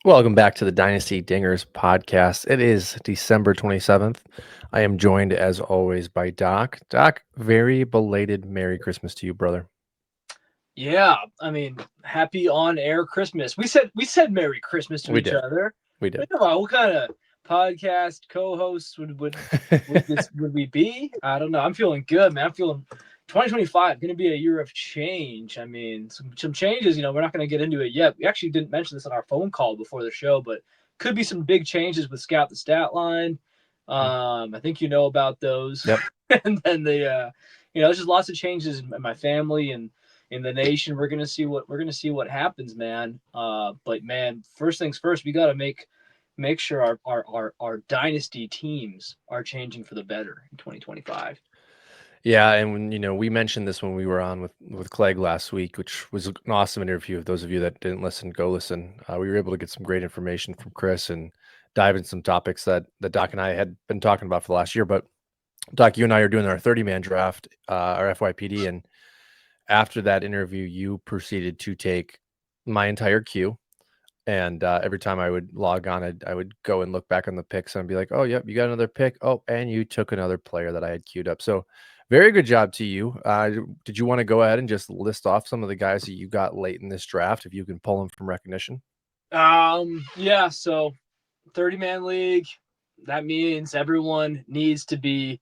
Welcome back to the Dynasty Dingers podcast. It is December 27th. I am joined, as always, by Doc. Doc, very belated Merry Christmas to you, brother. Yeah, I mean, happy on air Christmas. We said Merry Christmas to We each did. other. We But did. come on, what kind of podcast co-hosts would we be? I don't know. I'm feeling good, man. I'm feeling 2025 going to be a year of change. I mean, some changes. We're not going to get into it yet. We actually didn't mention this on our phone call before the show, but could be some big changes with Scout the Statline. I think you know about those. Yep. And then there's just lots of changes in my family and in the nation. We're gonna see what happens, man. But man, first things first, we got to make sure our dynasty teams are changing for the better in 2025. Yeah, and we mentioned this when we were on with Clegg last week, which was an awesome interview. Those of you that didn't listen, go listen. We were able to get some great information from Chris and dive into some topics that Doc and I had been talking about for the last year. But Doc, you and I are doing our 30-man draft, our FYPD, and after that interview, you proceeded to take my entire queue. And every time I would log on, I would go and look back on the picks and be like, oh, yep, you got another pick. Oh, and you took another player that I had queued up. So very good job to you. Did you want to go ahead and just list off some of the guys that you got late in this draft, if you can pull them from recognition? Yeah. So 30-man league. That means everyone needs to be.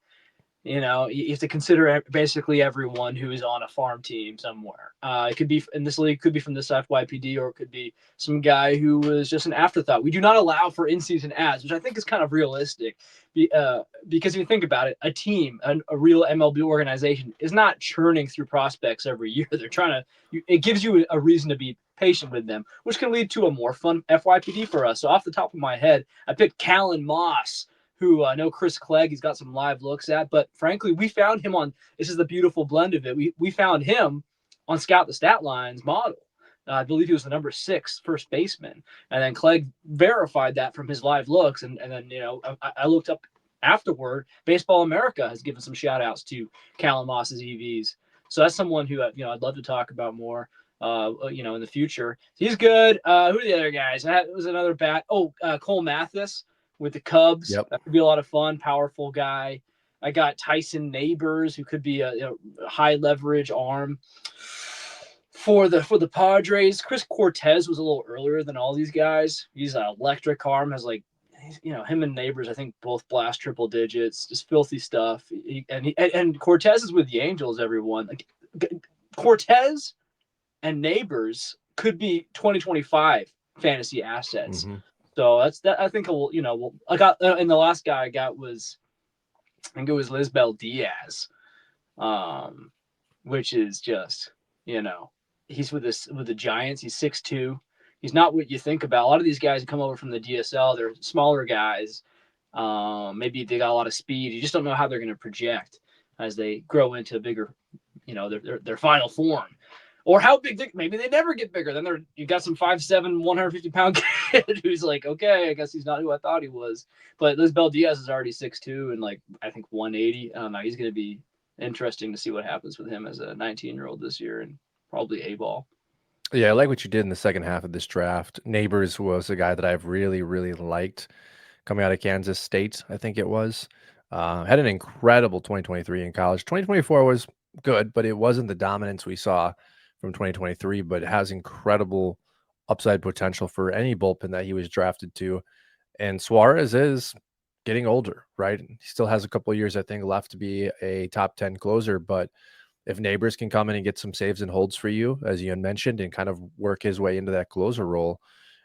You have to consider basically everyone who is on a farm team somewhere. It could be in this league, could be from this FYPD, or it could be some guy who was just an afterthought. We do not allow for in-season ads, which I think is kind of realistic, because if you think about it, a team, a real MLB organization, is not churning through prospects every year. They're trying to. It gives you a reason to be patient with them, which can lead to a more fun FYPD for us. So off the top of my head, I picked Callan Moss, who I know Chris Clegg, he's got some live looks at, but frankly, we found him on, this is the beautiful blend of it. We found him on Scout the Statlines model. I believe he was the number 6 first baseman. And then Clegg verified that from his live looks. And then, I looked up afterward. Baseball America has given some shout outs to Callan Moss's EVs. So that's someone who, I'd love to talk about more. In the future, he's good. Who are the other guys? That was another bat. Cole Mathis with the Cubs. Yep. That could be a lot of fun. Powerful guy. I got Tyson Neighbors, who could be a high leverage arm for the Padres. Chris Cortez was a little earlier than all these guys. He's an electric arm. Has him and Neighbors, I think both blast triple digits. Just filthy stuff. And Cortez is with the Angels. Everyone, Cortez and Neighbors could be 2025 fantasy assets. Mm-hmm. So that's that. I think I got, and the last guy I got was, I think it was Lisbel Diaz, which is just, he's with the Giants. He's 6'2". He's not what you think about. A lot of these guys who come over from the DSL, they're smaller guys. Maybe they got a lot of speed. You just don't know how they're going to project as they grow into bigger, their final form. Or how big maybe they never get bigger. Then you got some 5'7", 150-pound kid who's like, okay, I guess he's not who I thought he was. But Lisbel Diaz is already 6'2" and I think 180. I don't know. He's going to be interesting to see what happens with him as a 19-year-old this year, and probably A-ball. Yeah, I like what you did in the second half of this draft. Neighbors was a guy that I've really, really liked coming out of Kansas State, I think it was. Had an incredible 2023 in college. 2024 was good, but it wasn't the dominance we saw from 2023, but it has incredible upside potential for any bullpen that he was drafted to. And Suarez is getting older, right? He still has a couple of years, I think, left to be a top 10 closer. But if Neighbors can come in and get some saves and holds for you, as you had mentioned, and kind of work his way into that closer role.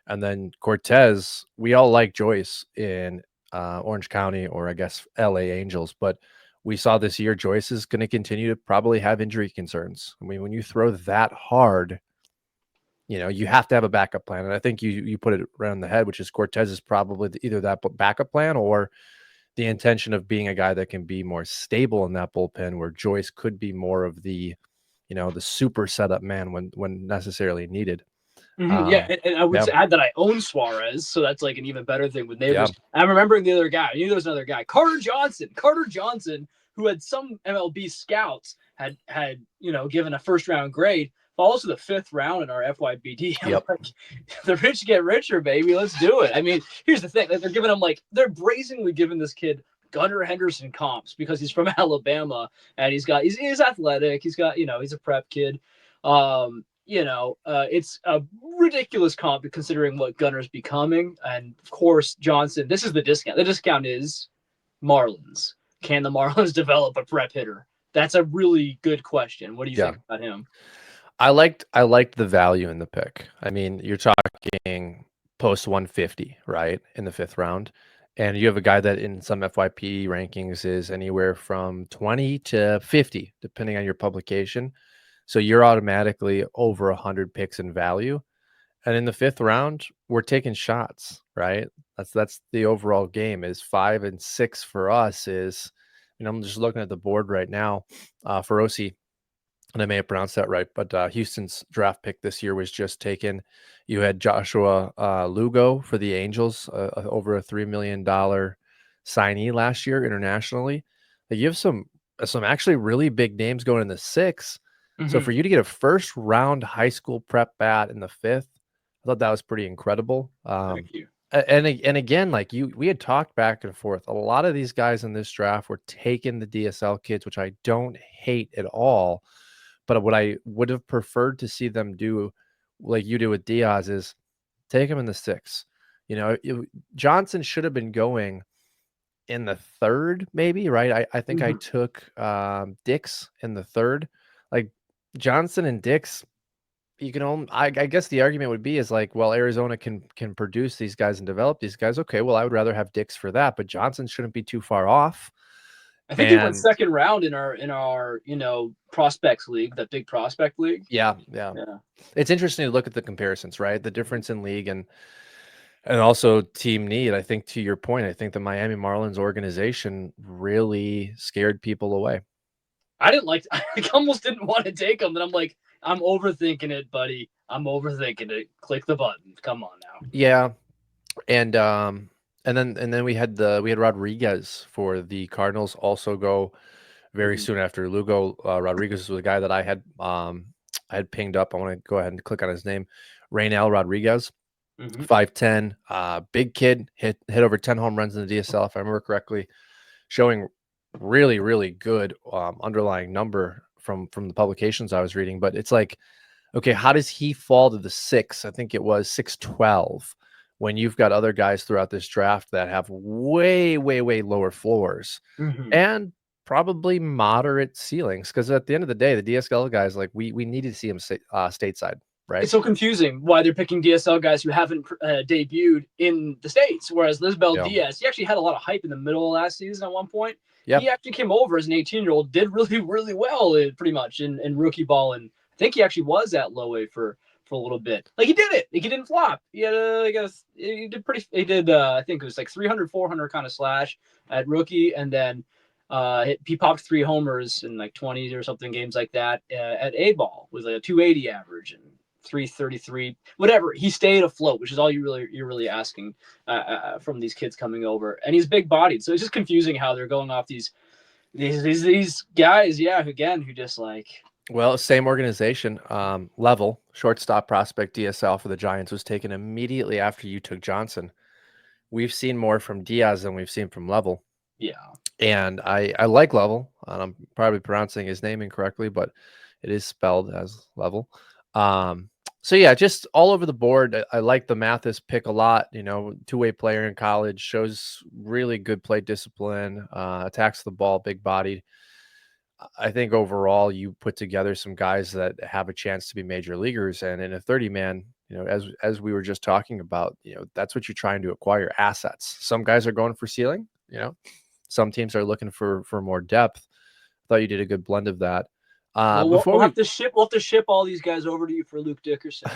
And then Cortez, we all like Joyce in Orange County, or I guess LA Angels, but we saw this year Joyce is going to continue to probably have injury concerns. I mean, when you throw that hard, you have to have a backup plan. And I think you put it right on the head, which is Cortez is probably either that backup plan or the intention of being a guy that can be more stable in that bullpen, where Joyce could be more of the super setup man when necessarily needed. Yeah, and I would Yeah. add that I own Suarez, so that's like an even better thing with Yeah. Neighbors. I'm remembering the other guy. I knew there was another guy, Carter Johnson, who had some MLB scouts had given a first round grade falls to the 5th round in our FYPD. I'm Yep. like, the rich get richer, baby. Let's do it. I mean, here's the thing: they're giving him they're brazenly giving this kid Gunnar Henderson comps because he's from Alabama and he's athletic. He's got he's a prep kid. It's a ridiculous comp considering what Gunner's becoming, and of course Johnson. This is the discount. The discount is Marlins. Can the Marlins develop a prep hitter? That's a really good question. What do you Yeah. think about him? I liked the value in the pick. I mean, you're talking post 150, right, in the 5th round, and you have a guy that in some FYP rankings is anywhere from 20 to 50, depending on your publication. So you're automatically over 100 picks in value. And in the 5th round, we're taking shots, right? That's the overall game. Is 5 and 6 for us is, I'm just looking at the board right now, for OC, and I may have pronounced that right, but Houston's draft pick this year was just taken. You had Joshua Lugo for the Angels, over a $3 million signee last year internationally. Like, you have some actually really big names going in the 6th. So for you to get a first round high school prep bat in the 5th, I thought that was pretty incredible. Thank you. And again, like we had talked back and forth. A lot of these guys in this draft were taking the DSL kids, which I don't hate at all. But what I would have preferred to see them do, like you do with Diaz, is take him in the 6th. Johnson should have been going in the 3rd, maybe, right? I think I took Dix in the 3rd. Like, Johnson and Dix, you can only, I guess the argument would be is like, well, Arizona can produce these guys and develop these guys. Okay, well, I would rather have Dix for that, but Johnson shouldn't be too far off. I think he went 2nd round in our prospects league, that big prospect league. Yeah. It's interesting to look at the comparisons, right? The difference in league and also team need. I think, to your point, I think the Miami Marlins organization really scared people away. I almost didn't want to take him. Then I'm like, I'm overthinking it, buddy. I'm overthinking it. Click the button. Come on now. Yeah. And then we had Rodriguez for the Cardinals also go very soon after Lugo. Rodriguez was a guy that I had pinged up. I want to go ahead and click on his name. Raynel Rodriguez, 5'10", big kid, hit over 10 home runs in the DSL, if I remember correctly, showing really, really good underlying number from the publications I was reading. But it's like, okay, how does he fall to the 6? I think it was 6'12", when you've got other guys throughout this draft that have way, way, way lower floors and probably moderate ceilings. Because at the end of the day, the DSL guys, like, we needed to see him stateside, right? It's so confusing why they're picking DSL guys who haven't debuted in the States, whereas Lisbel Diaz, he actually had a lot of hype in the middle of last season at one point. Yep. He actually came over as an 18-year-old, did really, really well pretty much in rookie ball, and I think he actually was at low A for a little bit. Like, he did it. Like, he didn't flop. He had he did I think it was like 300, 400 kind of slash at rookie, and then he popped 3 homers in like 20 or something games like that at A ball with like a 280 average and 333, whatever. He stayed afloat, which is all you're really asking from these kids coming over. And he's big bodied, so it's just confusing how they're going off these guys, who just like. Well, same organization, Level, shortstop prospect DSL for the Giants, was taken immediately after you took Johnson. We've seen more from Diaz than we've seen from Level. Yeah. And I like Level, and I'm probably pronouncing his name incorrectly, but it is spelled as Level. So yeah, just all over the board. I like the Mathis pick a lot. Two-way player in college, shows really good play discipline, attacks the ball, big bodied. I think overall you put together some guys that have a chance to be major leaguers, and in a 30-man, as we were just talking about, that's what you're trying to acquire: assets. Some guys are going for ceiling, some teams are looking for more depth. I thought you did a good blend of that. We'll have to ship all these guys over to you for Luke Dickerson.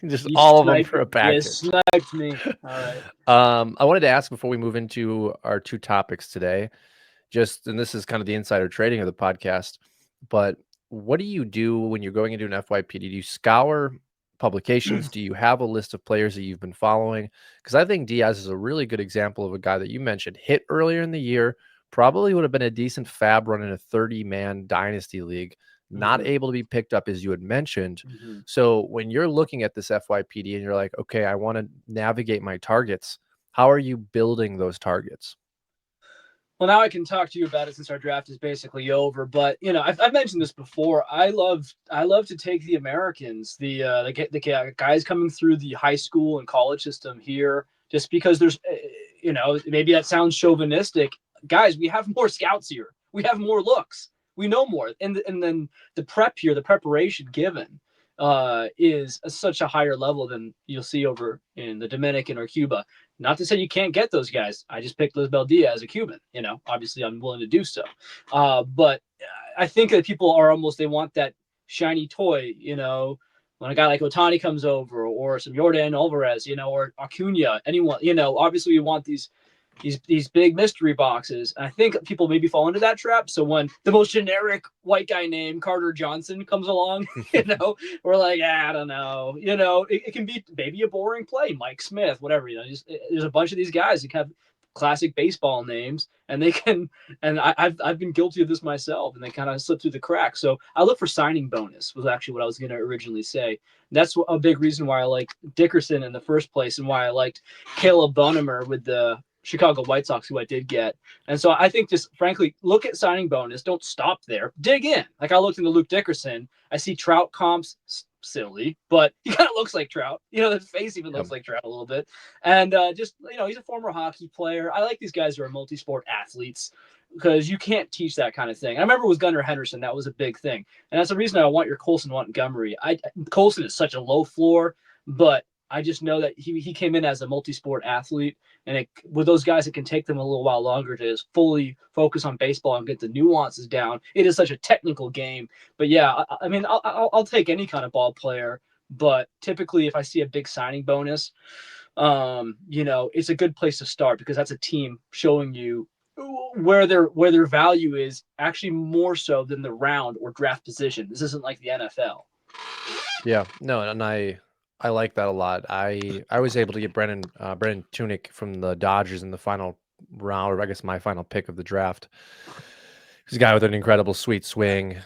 Just all of them for a package. You sniped me. All right. I wanted to ask before we move into our 2 topics today, and this is kind of the insider trading of the podcast, but what do you do when you're going into an FYPD? Do you scour publications? Do you have a list of players that you've been following? Because I think Diaz is a really good example of a guy that you mentioned, hit earlier in the year, probably would have been a decent fab run in a 30-man dynasty league. not able to be picked up, as you had mentioned. Mhm. So when you're looking at this FYPD and you're like, okay, I want to navigate my targets, how are you building those targets? Well, now I can talk to you about it since our draft is basically over. But I've mentioned this before. I love to take the Americans, the guys coming through the high school and college system here, just because there's, maybe that sounds chauvinistic. Guys, we have more scouts here. We have more looks. We know more, and then the prep here, the preparation given, is such a higher level than you'll see over in the Dominican or Cuba. Not to say you can't get those guys. I just picked Liz Beldia as a Cuban. Obviously I'm willing to do so. But I think that people are almost, they want that shiny toy. When a guy like Otani comes over, or some Jordan Alvarez, or Acuna, anyone. Obviously we want these big mystery boxes. And I think people maybe fall into that trap. So when the most generic white guy named Carter Johnson comes along, we're like, I don't know. It can be maybe a boring play. Mike Smith, whatever. There's a bunch of these guys that have classic baseball names, and they can. And I've been guilty of this myself, and they kind of slip through the cracks. So I look for signing bonus was actually what I was going to originally say. That's a big reason why I liked Dickerson in the first place, and why I liked Caleb Bonemer with the Chicago White Sox, who I did get. And so I think, just frankly, look at signing bonus. Don't stop there. Dig in. Like, I looked into Luke Dickerson. I see Trout comps, silly, but he kind of looks like Trout. His face even looks like Trout a little bit. And he's a former hockey player. I like these guys who are multi-sport athletes, because you can't teach that kind of thing. I remember with Gunnar Henderson, that was a big thing. And that's the reason I want your Colson Montgomery. Colson is such a low floor, but I just know that he came in as a multi-sport athlete, and with those guys, it can take them a little while longer to just fully focus on baseball and get the nuances down. It is such a technical game. But yeah, I mean, I'll take any kind of ball player, but typically if I see a big signing bonus, it's a good place to start, because that's a team showing you where their value is, actually more so than the round or draft position. This isn't like the NFL. Yeah, no, and I like that a lot. I was able to get Brennan Tunick from the Dodgers in the final round, or I guess my final pick of the draft. He's a guy with an incredible sweet swing,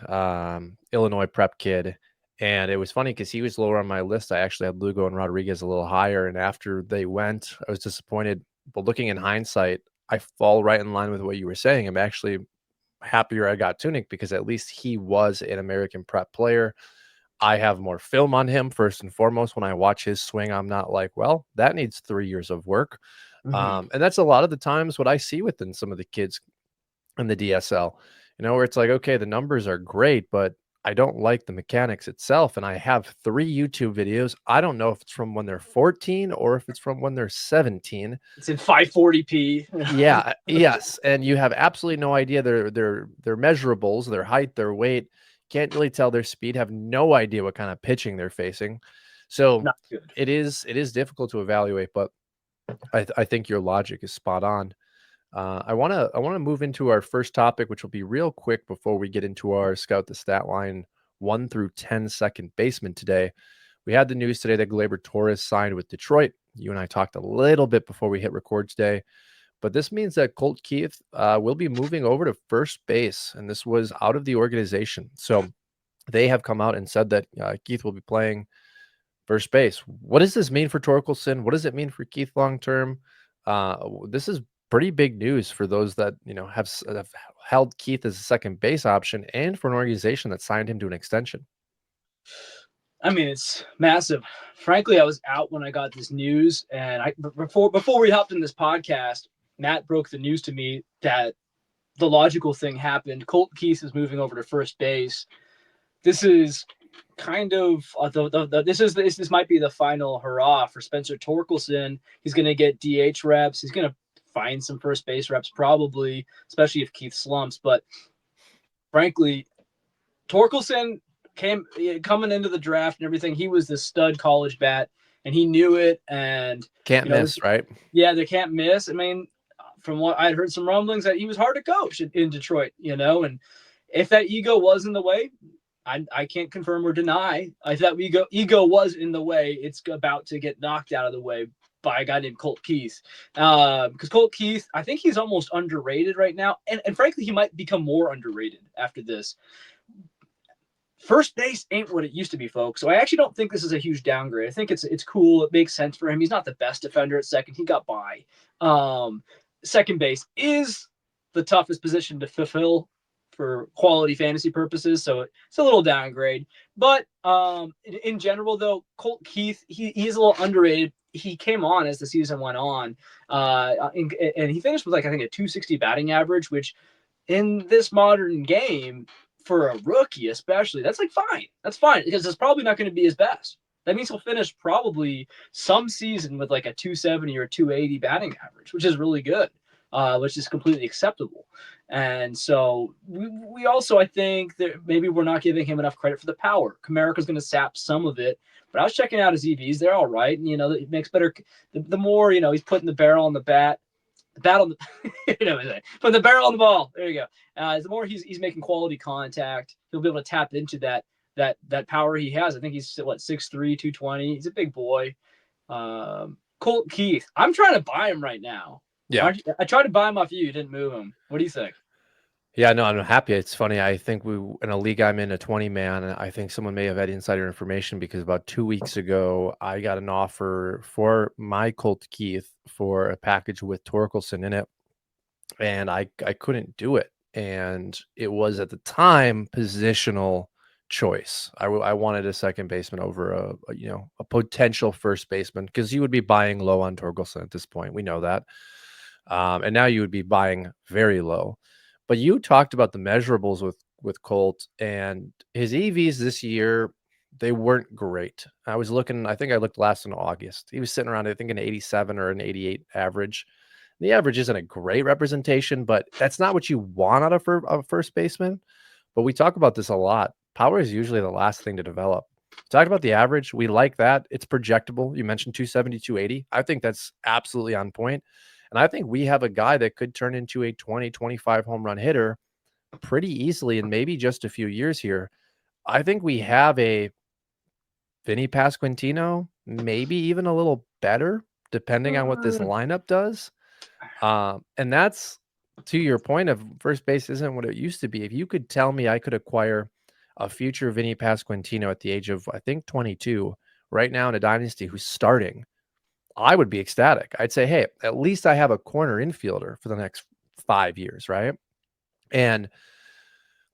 Illinois prep kid. And it was funny because he was lower on my list. I actually had Lugo and Rodriguez a little higher. And after they went, I was disappointed. But looking in hindsight, I fall right in line with what you were saying. I'm actually happier I got Tunick, because at least he was an American prep player. I have more film on him, first and foremost. When I watch his swing, I'm not like, well, that needs 3 years of work. Mm-hmm. And that's a lot of the times what I see within some of the kids in the DSL, where it's like, okay, the numbers are great, but I don't like the mechanics itself. And I have 3 YouTube videos. I don't know if it's from when they're 14 or if it's from when they're 17. It's in 540p. Yeah, yes, and you have absolutely no idea their measurables, their height, their weight. Can't really tell their speed. Have no idea what kind of pitching they're facing. So Not good. it is difficult to evaluate, but I think your logic is spot on. I wanna move into our first topic, which will be real quick before we get into our Scout the Stat Line 1 through 10 second baseman today. We had the news today that Gleyber Torres signed with Detroit. You and I talked a little bit before we hit record today, but this means that Colt Keith will be moving over to first base, and this was out of the organization. So they have come out and said that Keith will be playing first base. What does this mean for Torkelson? What does it mean for Keith long term? This is pretty big news for those that have held Keith as a second base option, and for an organization that signed him to an extension. I mean, it's massive. Frankly, I was out when I got this news, and before we hopped in this podcast, Matt broke the news to me that the logical thing happened. Colt Keith is moving over to first base. This is kind of this might be the final hurrah for Spencer Torkelson. He's going to get DH reps. He's going to find some first base reps probably, especially if Keith slumps. But frankly, Torkelson coming into the draft and everything. He was the stud college bat, and he knew it. And Can't miss, right? yeah, they can't miss. I mean, from what I'd heard, some rumblings that he was hard to coach in Detroit. And if that ego was in the way, I can't confirm or deny. If that ego was in the way, it's about to get knocked out of the way by a guy named Colt Keith. Because Colt Keith, I think he's almost underrated right now. And frankly, he might become more underrated after this. first base ain't what it used to be, folks. So I actually don't think this is a huge downgrade. I think it's cool. It makes sense for him. He's not the best defender at second. He got by. Second base is the toughest position to fulfill for quality fantasy purposes, so it's a little downgrade. But in general, though, Colt Keith, he's a little underrated. He came on as the season went on, and he finished with, like, I think a 260 batting average, which in this modern game for a rookie especially, that's like fine. That's fine because it's probably not going to be his best. That means he'll finish probably some season with like a 270 or 280 batting average, which is really good, which is completely acceptable. And so we also, I think that maybe we're not giving him enough credit for the power. Comerica's going to sap some of it, but I was checking out his EVs. They're all right. And, it makes better. The more, he's putting the barrel on the bat, the bat on the, putting the barrel on the ball. There you go. The more he's making quality contact, he'll be able to tap into that power he has. I think he's 6'3", 220. He's a big boy. Colt Keith, I'm trying to buy him right now. Yeah. I tried to buy him off you. You didn't move him. What do you think? Yeah, no, I'm happy. It's funny. I think in a league I'm in, a 20 man, I think someone may have had insider information because about 2 weeks ago, I got an offer for my Colt Keith for a package with Torkelson in it, and I couldn't do it. And it was at the time positional choice. I wanted a second baseman over a potential first baseman because you would be buying low on Torkelson at this point. We know that. And now you would be buying very low. But you talked about the measurables with Colt and his EVs this year. They weren't great. I think I looked last in August. He was sitting around, I think, an 87 or an 88 average. The average isn't a great representation, but that's not what you want out of a first baseman. But we talk about this a lot. Power is usually the last thing to develop. Talked about the average. We like that. It's projectable. You mentioned 270, 280. I think that's absolutely on point. And I think we have a guy that could turn into a 20, 25 home run hitter pretty easily in maybe just a few years here. I think we have a Vinny Pasquantino, maybe even a little better, depending on what this lineup does. And that's to your point of first base isn't what it used to be. If you could tell me I could acquire a future Vinny Pasquantino at the age of, I think, 22 right now in a dynasty who's starting, I would be ecstatic. I'd say, hey, at least I have a corner infielder for the next 5 years, right? And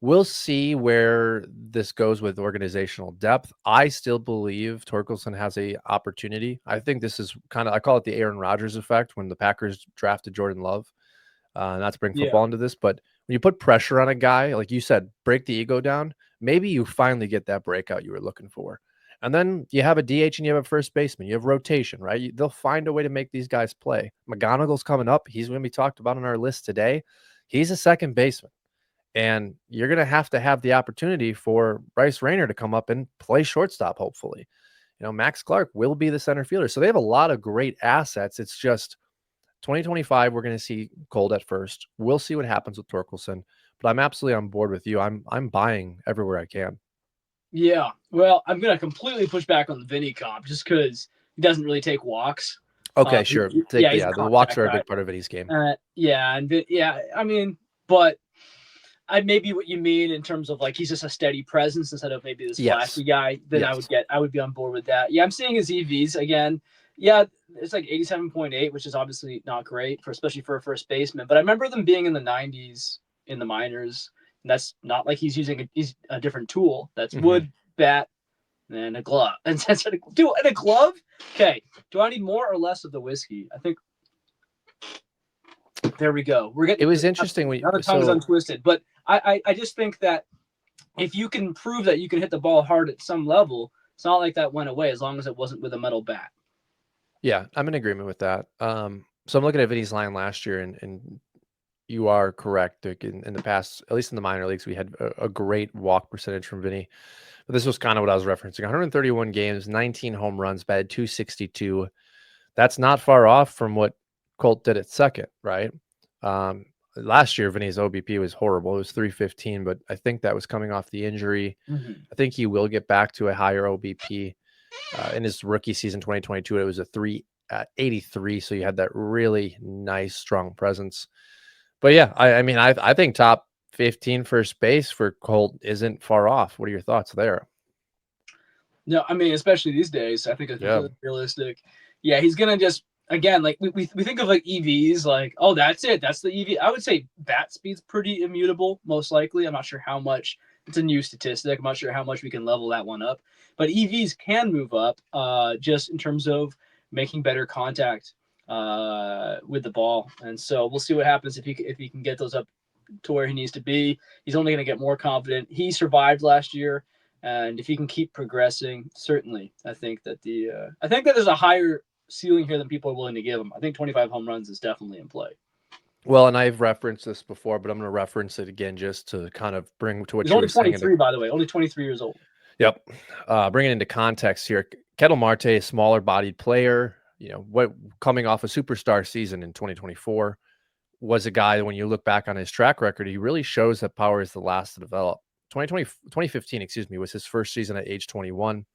we'll see where this goes with organizational depth. I still believe Torkelson has a opportunity. I think this is I call it the Aaron Rodgers effect when the Packers drafted Jordan Love. Not to bring football into this, but when you put pressure on a guy, like you said, break the ego down, maybe you finally get that breakout you were looking for. And then you have a DH and you have a first baseman. You have rotation, right? They'll find a way to make these guys play. McGonagall's coming up. He's going to be talked about on our list today. He's a second baseman. And you're going to have the opportunity for Bryce Rayner to come up and play shortstop, hopefully. Max Clark will be the center fielder. So they have a lot of great assets. It's just 2025, we're going to see Colt at first. We'll see what happens with Torkelson. But I'm absolutely on board with you. I'm buying everywhere I can. Yeah. Well, I'm going to completely push back on the Vinny comp just because he doesn't really take walks. Okay, sure. He's The walks are a guy. big part of Vinny's game. I mean, but I maybe what you mean in terms of like he's just a steady presence instead of maybe this flashy guy. Then yes. I would be on board with that. Yeah, I'm seeing his EVs again. Yeah, it's like 87.8, which is obviously not great especially for a first baseman. But I remember them being in the 90s in the minors. And that's not like he's using a different tool. That's wood, bat, and a glove. And a glove? Okay. Do I need more or less of the whiskey? I think there we go. It was interesting when the tongue's untwisted. But I just think that if you can prove that you can hit the ball hard at some level, it's not like that went away as long as it wasn't with a metal bat. Yeah, I'm in agreement with that. So I'm looking at Vinny's line last year, and you are correct. In the past, at least in the minor leagues, we had a great walk percentage from Vinny. But this was kind of what I was referencing. 131 games, 19 home runs, batted 262. That's not far off from what Colt did at second, right? Last year, Vinny's OBP was horrible. It was 315, but I think that was coming off the injury. I think he will get back to a higher OBP. In his rookie season 2022, it was a 383. So you had that really nice, strong presence. But yeah, I mean, I think top 15 first base for Colt isn't far off. What are your thoughts there? No, I mean, especially these days, I think it's Yeah. completely realistic. Yeah, he's gonna just again like we think of like EVs, like, oh, that's it, that's the EV. I would say bat speed's pretty immutable, most likely. I'm not sure how much. It's a new statistic. I'm not sure how much we can level that one up, but EVs can move up, just in terms of making better contact with the ball. And so we'll see what happens if he can get those up to where he needs to be. He's only going to get more confident. He survived last year, and if he can keep progressing, certainly, I think that there's a higher ceiling here than people are willing to give him. I think 25 home runs is definitely in play. Well, and I've referenced this before, but I'm going to reference it again just to kind of bring to what He's you only were saying. 23, by the way, only 23 years old. Yep. Bring it into context here. Kettle Marte, a smaller bodied player, what coming off a superstar season in 2024, was a guy that when you look back on his track record, he really shows that power is the last to develop. 2015, excuse me, was his first season at age 21.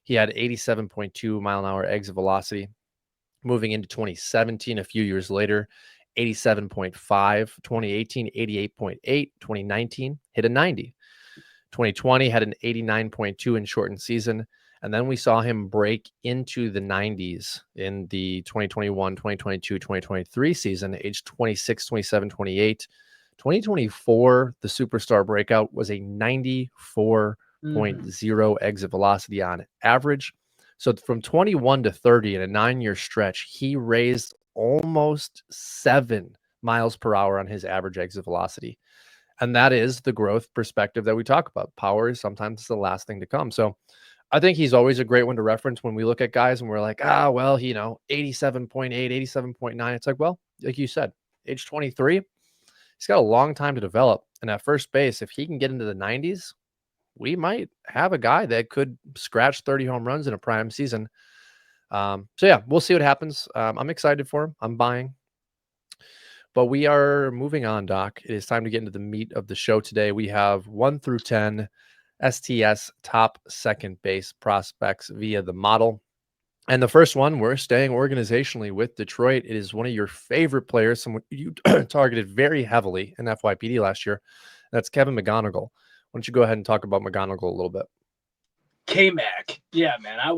He had 87.2 mile an hour exit velocity. Moving into 2017, a few years later, 87.5, 2018, 88.8, 2019, hit a 90. 2020 had an 89.2 in shortened season. And then we saw him break into the 90s in the 2021, 2022, 2023 season, age 26, 27, 28. 2024, the superstar breakout was a 94.0 exit velocity on average. So from 21 to 30 in a 9-year stretch, he raised almost 7 miles per hour on his average exit velocity. And that is the growth perspective that we talk about. Power is sometimes the last thing to come. So I think he's always a great one to reference when we look at guys and we're like, 87.8, 87.9. It's like, well, like you said, age 23, he's got a long time to develop. And at first base, if he can get into the 90s, we might have a guy that could scratch 30 home runs in a prime season. So yeah, we'll see what happens. I'm excited for him. I'm buying. But we are moving on, Doc. It is time to get into the meat of the show today. We have 1 through 10 STS top second base prospects via the model. And the first one, we're staying organizationally with Detroit. It is one of your favorite players, someone you targeted very heavily in FYPD last year. That's Kevin McGonigal. Why don't you go ahead and talk about McGonigal a little bit? K-Mac. Yeah, man. I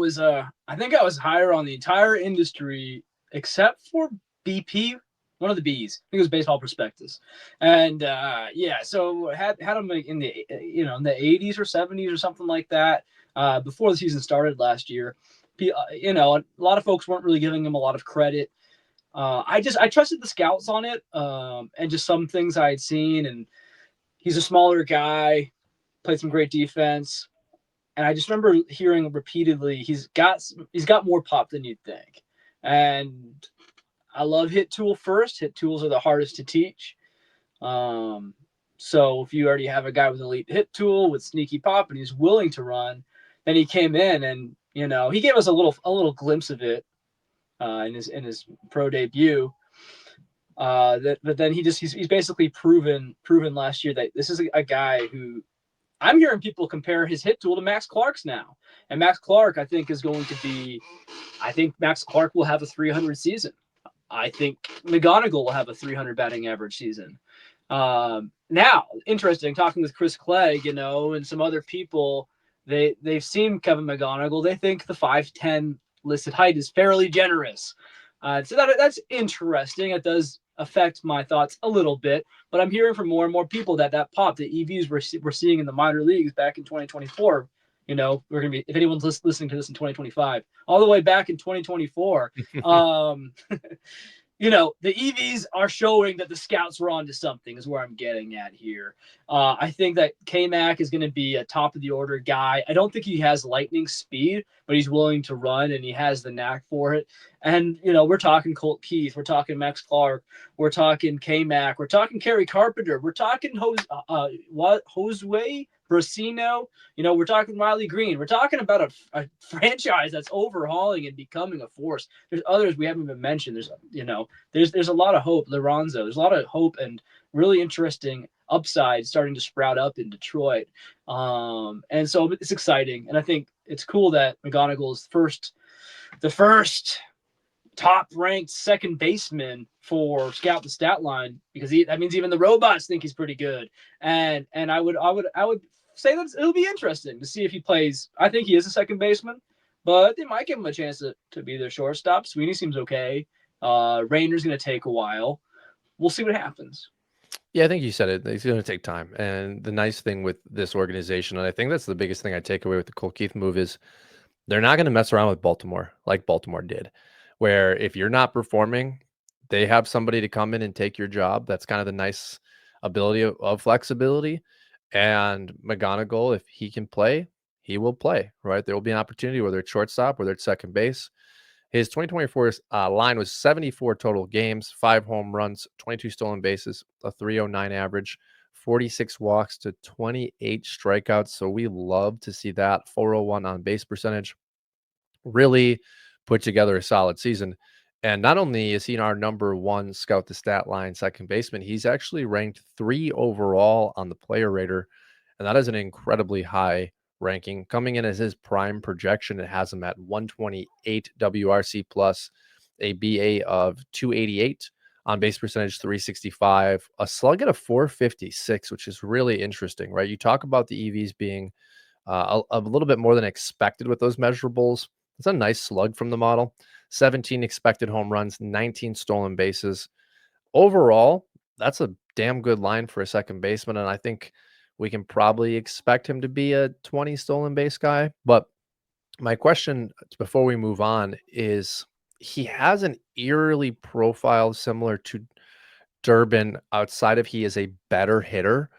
think I was higher on the entire industry except for BP, one of the B's. I think it was Baseball Prospectus. And yeah, so had him in the in the 80s or 70s or something like that, before the season started last year. A lot of folks weren't really giving him a lot of credit. I trusted the scouts on it, and just some things I had seen, and he's a smaller guy, played some great defense. And I just remember hearing repeatedly, he's got more pop than you'd think. And I love hit tool first. Hit tools are the hardest to teach. So if you already have a guy with an elite hit tool with sneaky pop and he's willing to run, then he came in and he gave us a little glimpse of it in his pro debut. But then he's basically proven last year that this is a guy who, I'm hearing people compare his hit tool to Max Clark's now. And Max Clark, I think Max Clark will have a 300 season. I think McGonigal will have a 300 batting average season. Now, interesting, talking with Chris Clegg, and some other people, they've seen Kevin McGonigal. They think the 5'10" listed height is fairly generous. So that's interesting. It does affect my thoughts a little bit, but I'm hearing from more and more people that pop, the EVs we're seeing in the minor leagues back in 2024, we're going to be, if anyone's listening to this in 2025, all the way back in 2024, the EVs are showing that the scouts were onto something is where I'm getting at here. I think that K-Mac is going to be a top of the order guy. I don't think he has lightning speed, but he's willing to run and he has the knack for it. And, we're talking Colt Keith. We're talking Max Clark. We're talking K-Mac. We're talking Kerry Carpenter. We're talking Josue Brasino. We're talking Riley Green. We're talking about a franchise that's overhauling and becoming a force. There's others we haven't even mentioned. There's a lot of hope. Lorenzo. There's a lot of hope and really interesting upside starting to sprout up in Detroit. And so it's exciting. And I think it's cool that McGonigal is the first top-ranked second baseman for Scout the Statline because that means even the robots think he's pretty good. And I would say that it'll be interesting to see if he plays. I think he is a second baseman, but they might give him a chance to be their shortstop. Sweeney seems okay. Rainer's going to take a while. We'll see what happens. Yeah, I think you said it. It's going to take time. And the nice thing with this organization, and I think that's the biggest thing I take away with the Colt Keith move, is they're not going to mess around with Baltimore like Baltimore did, where if you're not performing, they have somebody to come in and take your job. That's kind of the nice ability of flexibility. And McGonigal, if he can play, he will play, right? There will be an opportunity, whether it's shortstop, whether it's second base. His 2024 line was 74 total games, 5 home runs, 22 stolen bases, a 309 average, 46 walks to 28 strikeouts. So we love to see that. 401 on base percentage. Really put together a solid season. And not only is he our number one Scout the Statline second baseman, he's actually ranked 3 overall on the player rater. And that is an incredibly high ranking. Coming in as his prime projection, it has him at 128 WRC plus, a BA of 288, on base percentage 365, a slug at a 456, which is really interesting, right? You talk about the EVs being a little bit more than expected with those measurables. It's a nice slug from the model. 17 expected home runs, 19 stolen bases. Overall, that's a damn good line for a second baseman, and I think we can probably expect him to be a 20 stolen base guy. But my question before we move on is, he has an eerily profile similar to Durbin outside of he is a better hitter.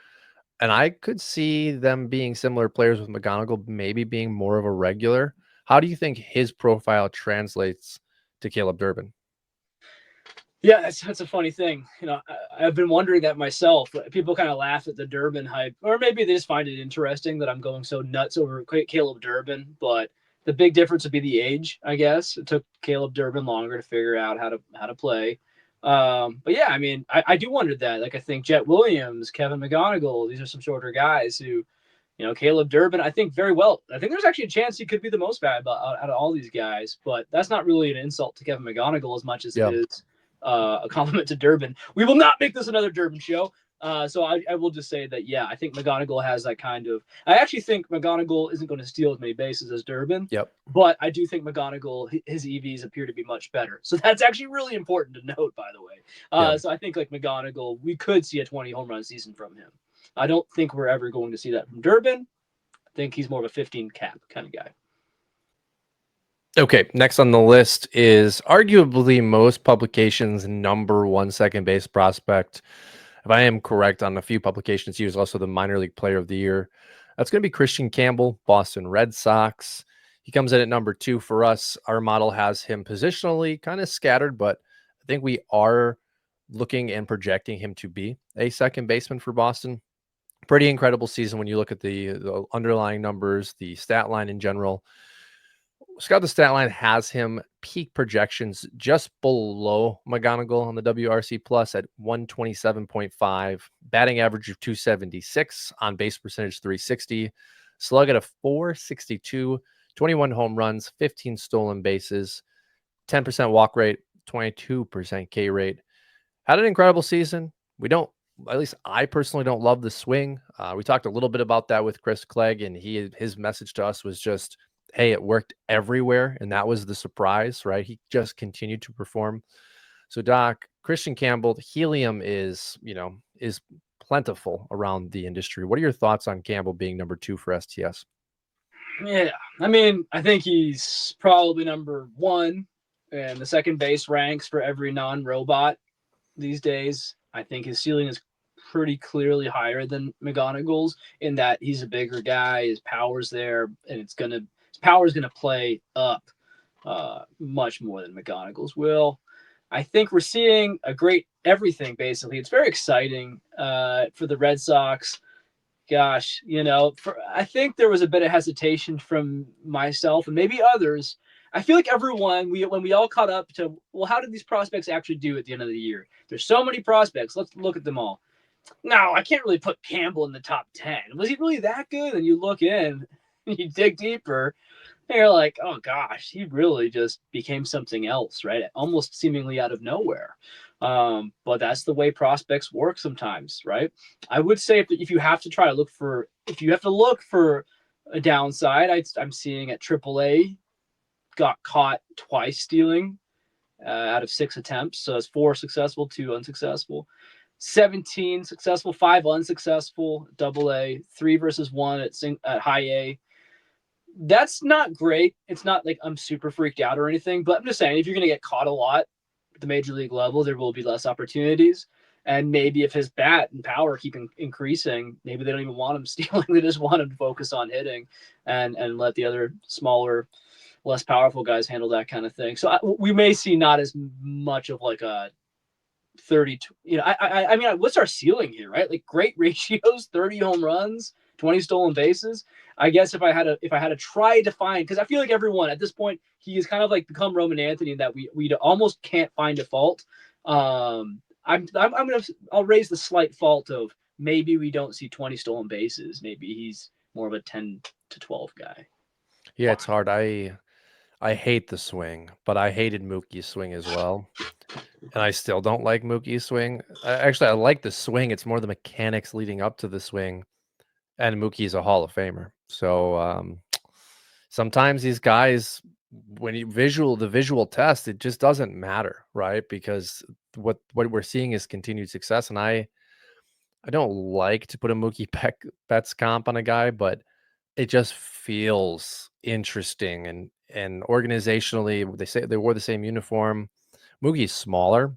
And I could see them being similar players with McGonigal maybe being more of a regular. How do you think his profile translates to Caleb Durbin? Yeah, that's a funny thing. I've been wondering that myself. People kind of laugh at the Durbin hype, or maybe they just find it interesting that I'm going so nuts over Caleb Durbin. But the big difference would be the age, I guess. It took Caleb Durbin longer to figure out how to play. But yeah, I mean, I do wonder that. Like, I think Jet Williams, Kevin McGonigal, these are some shorter guys who, Caleb Durbin, I think very well. I think there's actually a chance he could be the most valuable out of all these guys, but that's not really an insult to Kevin McGonigal as much as it Yeah. is a compliment to Durbin. We will not make this another Durbin show. So I will just say that, yeah, I think McGonigal has that kind of. I actually think McGonigal isn't going to steal as many bases as Durbin. Yep. But I do think McGonigal, his EVs appear to be much better. So that's actually really important to note, by the way. So I think like McGonigal, we could see a 20 home run season from him. I don't think we're ever going to see that from Durbin. I think he's more of a 15 cap kind of guy. Okay, next on the list is arguably most publications' number one second base prospect. If I am correct on a few publications, he was also the minor league player of the year. That's going to be Christian Campbell, Boston Red Sox. He comes in at number 2 for us. Our model has him positionally kind of scattered, but I think we are looking and projecting him to be a second baseman for Boston. Pretty incredible season when you look at the underlying numbers, the stat line in general. Scout the Statline has him peak projections just below McGonigal on the WRC plus at 127.5, batting average of 276, on base percentage 360, slug at a 462, 21 home runs, 15 stolen bases, 10% walk rate, 22% K rate. Had an incredible season. We don't, at least I personally don't love the swing. We talked a little bit about that with Chris Clegg, and his message to us was just, hey, it worked everywhere. And that was the surprise, right? He just continued to perform. So, Doc, Christian Campbell, helium is plentiful around the industry. What are your thoughts on Campbell being number 2 for STS? Yeah, I mean, I think he's probably number 1 in the second base ranks for every non-robot these days. I think his ceiling is pretty clearly higher than McGonigal's in that he's a bigger guy, his power's there, and his power's gonna play up much more than McGonigal's will. I think we're seeing a great everything basically. It's very exciting for the Red Sox. Gosh, I think there was a bit of hesitation from myself and maybe others. I feel like everyone, when we all caught up to, well, how did these prospects actually do at the end of the year? There's so many prospects. Let's look at them all. No, I can't really put Campbell in the top 10. Was he really that good? And you look in, you dig deeper, And you're like, oh gosh, he really just became something else, right? Almost seemingly out of nowhere. But that's the way prospects work sometimes, right? I would say if you have to try to look for, if you have to look for a downside, I'm seeing at AAA got caught twice stealing out of 6 attempts. So it's 4 successful, 2 unsuccessful. 17 successful, 5 unsuccessful, double A, 3 versus 1 at high A. That's not great. It's not like I'm super freaked out or anything, but I'm just saying if you're going to get caught a lot at the major league level, there will be less opportunities. And maybe if his bat and power keep increasing, maybe they don't even want him stealing. They just want him to focus on hitting and let the other smaller, less powerful guys handle that kind of thing. So we may see not as much of like a 32. I mean, what's our ceiling here, right? Like great ratios, 30 home runs, 20 stolen bases. I guess if I had to try to find, because I feel like everyone at this point, he is kind of like become Roman Anthony, that we almost can't find a fault. I'll raise the slight fault of maybe we don't see 20 stolen bases. Maybe he's more of a 10 to 12 guy. Yeah, it's hard. I hate the swing, but I hated Mookie's swing as well. And I still don't like Mookie's swing. Actually, I like the swing. It's more the mechanics leading up to the swing. And Mookie's a Hall of Famer. So sometimes these guys, when the visual test, it just doesn't matter, right? Because what we're seeing is continued success. And I don't like to put a Betts comp on a guy, but it just feels interesting and organizationally, they say they wore the same uniform. Moogie's smaller.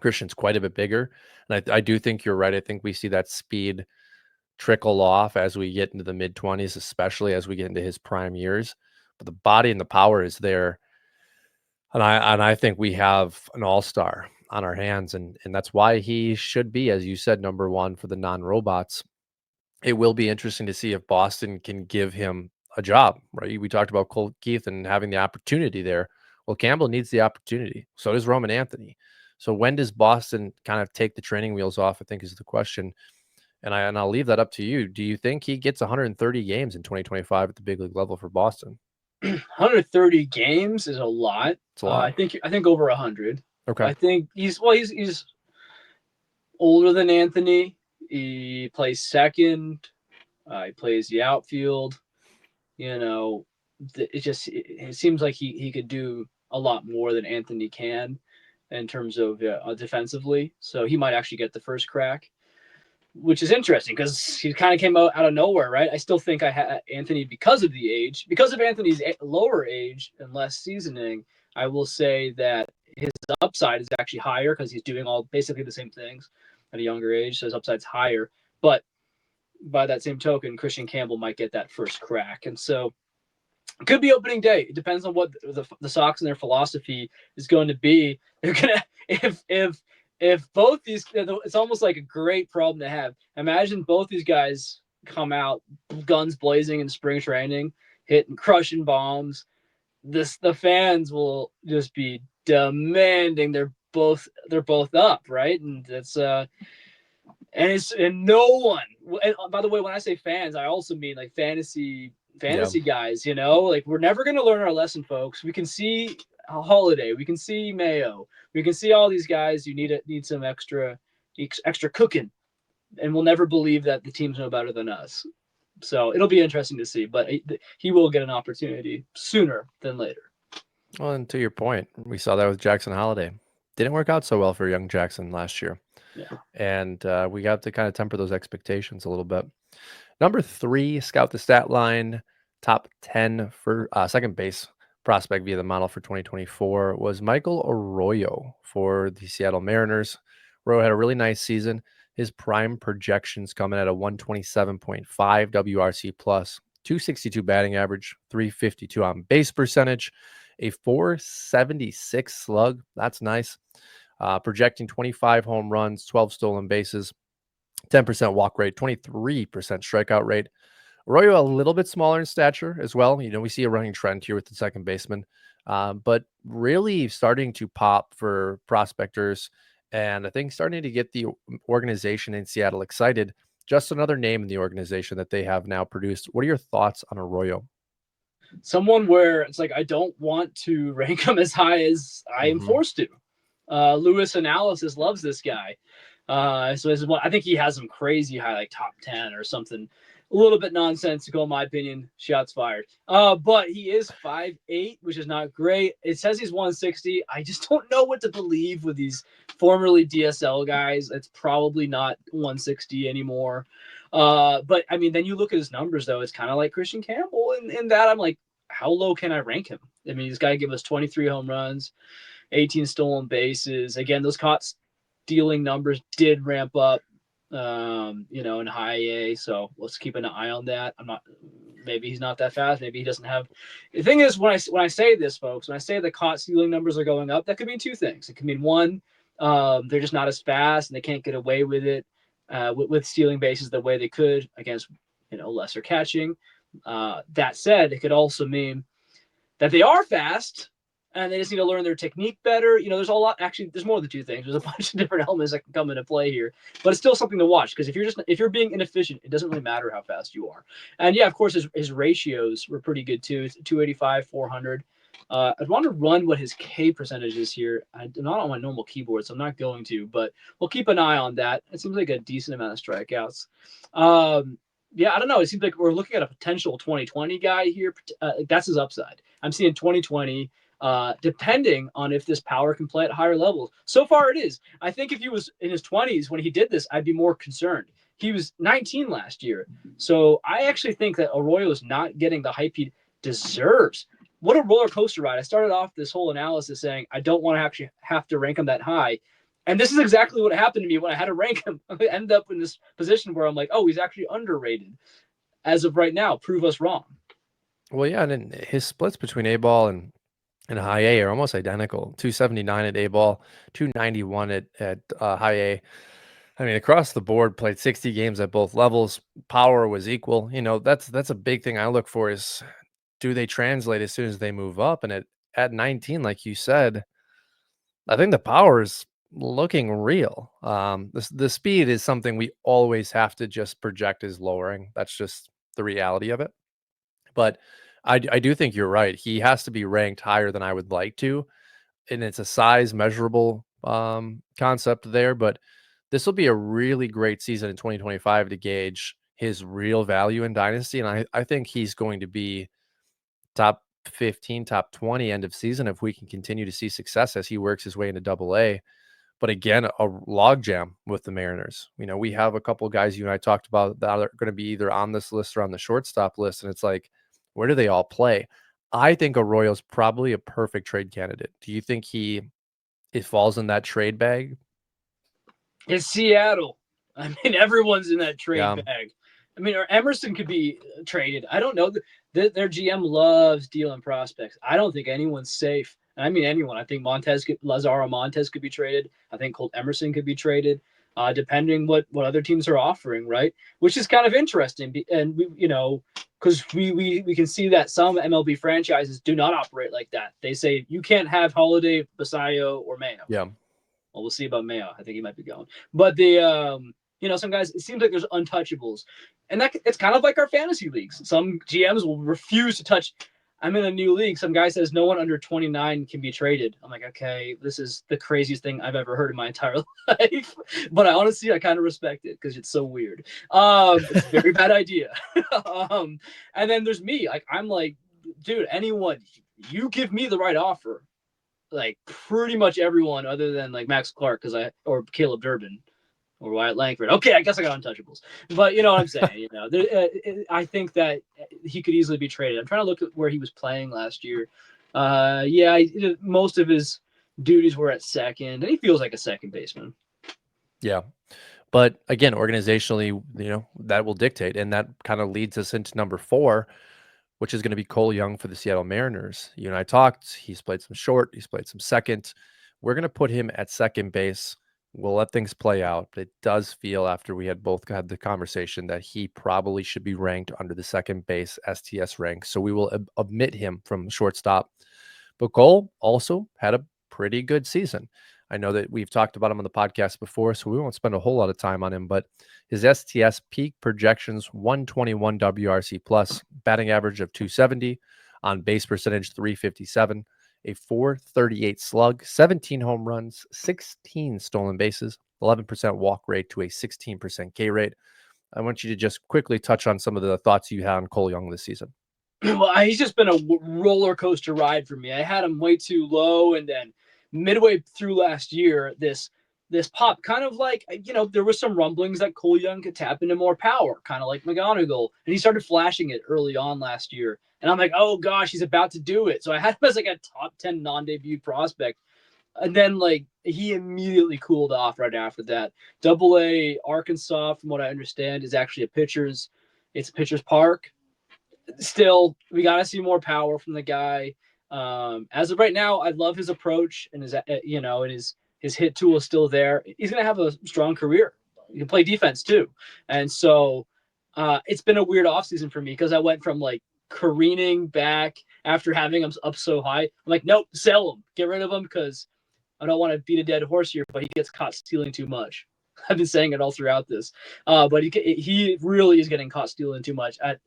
Christian's quite a bit bigger. And I do think you're right. I think we see that speed trickle off as we get into the mid 20s, especially as we get into his prime years. But the body and the power is there. And I think we have an all-star on our hands. And that's why he should be, as you said, number one for the non-robots. It will be interesting to see if Boston can give him a job, right? We talked about Colt Keith and having the opportunity there. Well, Campbell needs the opportunity. So does Roman Anthony. So when does Boston kind of take the training wheels off, I think is the question. And I'll leave that up to you. Do you think he gets 130 games in 2025 at the big league level for Boston? 130 games is a lot. It's a lot. I think over 100. Okay. I think he's older than Anthony. He plays second. He plays the outfield. You know, it seems like he could do a lot more than Anthony can in terms of defensively. So he might actually get the first crack, which is interesting because he kind of came out of nowhere, right? I still think I had Anthony because of the age, because of Anthony's lower age and less seasoning. I will say that his upside is actually higher because he's doing all basically the same things at a younger age, so his upside's higher. But by that same token, Christian Campbell might get that first crack, and so it could be opening day. It depends on what the Sox and their philosophy is going to be. They're gonna if both these, it's almost like a great problem to have. Imagine both these guys come out guns blazing in spring training, hitting crushing bombs. The fans will just be demanding they're both up, right? And and no one. And by the way, when I say fans, I also mean like Yeah. fantasy guys. Like we're never gonna learn our lesson, folks. We can see Holiday, we can see Mayo, we can see all these guys. You need some extra cooking, and we'll never believe that the teams know better than us. So it'll be interesting to see, but he will get an opportunity sooner than later. Well, and to your point, we saw that with Jackson Holiday. Didn't work out so well for young Jackson last year. Yeah. And we got to kind of temper those expectations a little bit. Number 3, Scout the Statline, top 10 for second base prospect via the model for 2024 was Michael Arroyo for the Seattle Mariners. Arroyo had a really nice season. His prime projections coming at a 127.5 WRC plus, 262 batting average, 352 on base percentage, a 476 slug. That's nice. Projecting 25 home runs, 12 stolen bases, 10% walk rate, 23% strikeout rate. Arroyo a little bit smaller in stature as well. We see a running trend here with the second baseman, but really starting to pop for prospectors. And I think starting to get the organization in Seattle excited. Just another name in the organization that they have now produced. What are your thoughts on Arroyo? someone where it's like I don't want to rank him as high as I am Mhm. forced to. Lewis Analysis loves this guy. So this is what I think he has some crazy high, like top 10 or something. A little bit nonsensical, in my opinion. Shots fired. But he is 5'8", which is not great. It says he's 160. I just don't know what to believe with these formerly DSL guys. It's probably not 160 anymore. But I mean, then you look at his numbers, though. It's kind of like Christian Campbell. In that, I'm like, how low can I rank him? I mean, this guy gave us 23 home runs, 18 stolen bases. Again, those caught stealing numbers did ramp up, in high A. So let's keep an eye on that. I'm not. Maybe he's not that fast. Maybe he doesn't have. The thing is, when I say this, folks, when I say the caught stealing numbers are going up, that could mean two things. It could mean one, they're just not as fast and they can't get away with it with stealing bases the way they could against lesser catching. That said, it could also mean that they are fast and they just need to learn their technique better. There's a lot. Actually, there's more than two things. There's a bunch of different elements that can come into play here, but it's still something to watch because if you're being inefficient, it doesn't really matter how fast you are. And yeah, of course, his ratios were pretty good too. It's 285, 400. I want to run what his K percentage is here. I'm not on my normal keyboard, so I'm not going to, but we'll keep an eye on that. It seems like a decent amount of strikeouts. Yeah, I don't know. It seems like we're looking at a potential 2020 guy here. That's his upside. I'm seeing 2020, depending on if this power can play at higher levels. So far, it is. I think if he was in his 20s when he did this, I'd be more concerned. He was 19 last year. So I actually think that Arroyo is not getting the hype he deserves. What a roller coaster ride. I started off this whole analysis saying I don't want to actually have to rank him that high. And this is exactly what happened to me when I had to rank him. I ended up in this position where I'm like, oh, he's actually underrated. As of right now, prove us wrong. Well, yeah, and then his splits between A ball and high A are almost identical. 279 at A ball, 291 at high A. I mean, across the board, played 60 games at both levels. Power was equal. That's a big thing I look for is do they translate as soon as they move up? And at 19, like you said, I think the power is looking real. The speed is something we always have to just project as lowering. That's just the reality of it. But I do think you're right. He has to be ranked higher than I would like to, and it's a size measurable concept there. But this will be a really great season in 2025 to gauge his real value in Dynasty, and I think he's going to be top 15, top 20 end of season if we can continue to see success as he works his way into Double A. But again, a logjam with the Mariners. We have a couple guys you and I talked about that are going to be either on this list or on the shortstop list, and it's like, where do they all play? I think Arroyo's probably a perfect trade candidate. Do you think it falls in that trade bag? It's Seattle. I mean, everyone's in that trade Yeah, bag. I mean, or Emerson could be traded. I don't know. Their GM loves dealing prospects. I don't think anyone's safe. And I mean anyone. I think Lazaro Montez could be traded. I think Colt Emerson could be traded, depending what other teams are offering, right? Which is kind of interesting. And because we can see that some MLB franchises do not operate like that. They say you can't have Holiday, Basayo, or Mayo. yeah, Well, we'll see about Mayo. I think he might be going. But some guys, it seems like there's untouchables, and that it's kind of like our fantasy leagues. Some GMs will refuse to touch. I'm in a new league. Some guy says no one under 29 can be traded. I'm like, okay, this is the craziest thing I've ever heard in my entire life. But I kind of respect it because it's so weird. It's a very bad idea. And then there's me. Like I'm like, dude, anyone, you give me the right offer, like pretty much everyone other than like Max Clark or Caleb Durbin or Wyatt Langford. Okay, I guess I got untouchables, but you know what I'm saying. I think that he could easily be traded. I'm trying to look at where he was playing last year. Yeah, most of his duties were at second, and he feels like a second baseman. yeah. But again, organizationally, that will dictate, and that kind of leads us into number 4, which is going to be Cole Young for the Seattle Mariners. You and I talked. He's played some short. He's played some second. We're going to put him at second base. We'll let things play out. But it does feel, after we had both had the conversation, that he probably should be ranked under the second base STS rank. So we will omit him from shortstop. But Cole also had a pretty good season. I know that we've talked about him on the podcast before, so we won't spend a whole lot of time on him, but his STS peak projections, 121 WRC plus, batting average of 270, On base percentage, 357, a 438 slug, 17 home runs, 16 stolen bases, 11% walk rate to a 16% K rate. I want you to just quickly touch on some of the thoughts you had on Cole Young this season. Well, he's just been a roller coaster ride for me. I had him way too low, and then midway through last year, this pop, kind of like, there was some rumblings that Cole Young could tap into more power, kind of like McGonigal, and he started flashing it early on last year. And I'm like, oh gosh, he's about to do it. So I had him as like a top 10 non-debut prospect, and then like he immediately cooled off right after that. Double A Arkansas, from what I understand, is actually it's a pitcher's park. Still, we got to see more power from the guy. As of right now, I love his approach, and his hit tool is still there. He's gonna have a strong career. He can play defense too, and so it's been a weird offseason for me because I went from like careening back after having him up so high. I'm like, nope, sell him, get rid of him, because I don't want to beat a dead horse here, but he gets caught stealing too much. I've been saying it all throughout this, but he really is getting caught stealing too much. At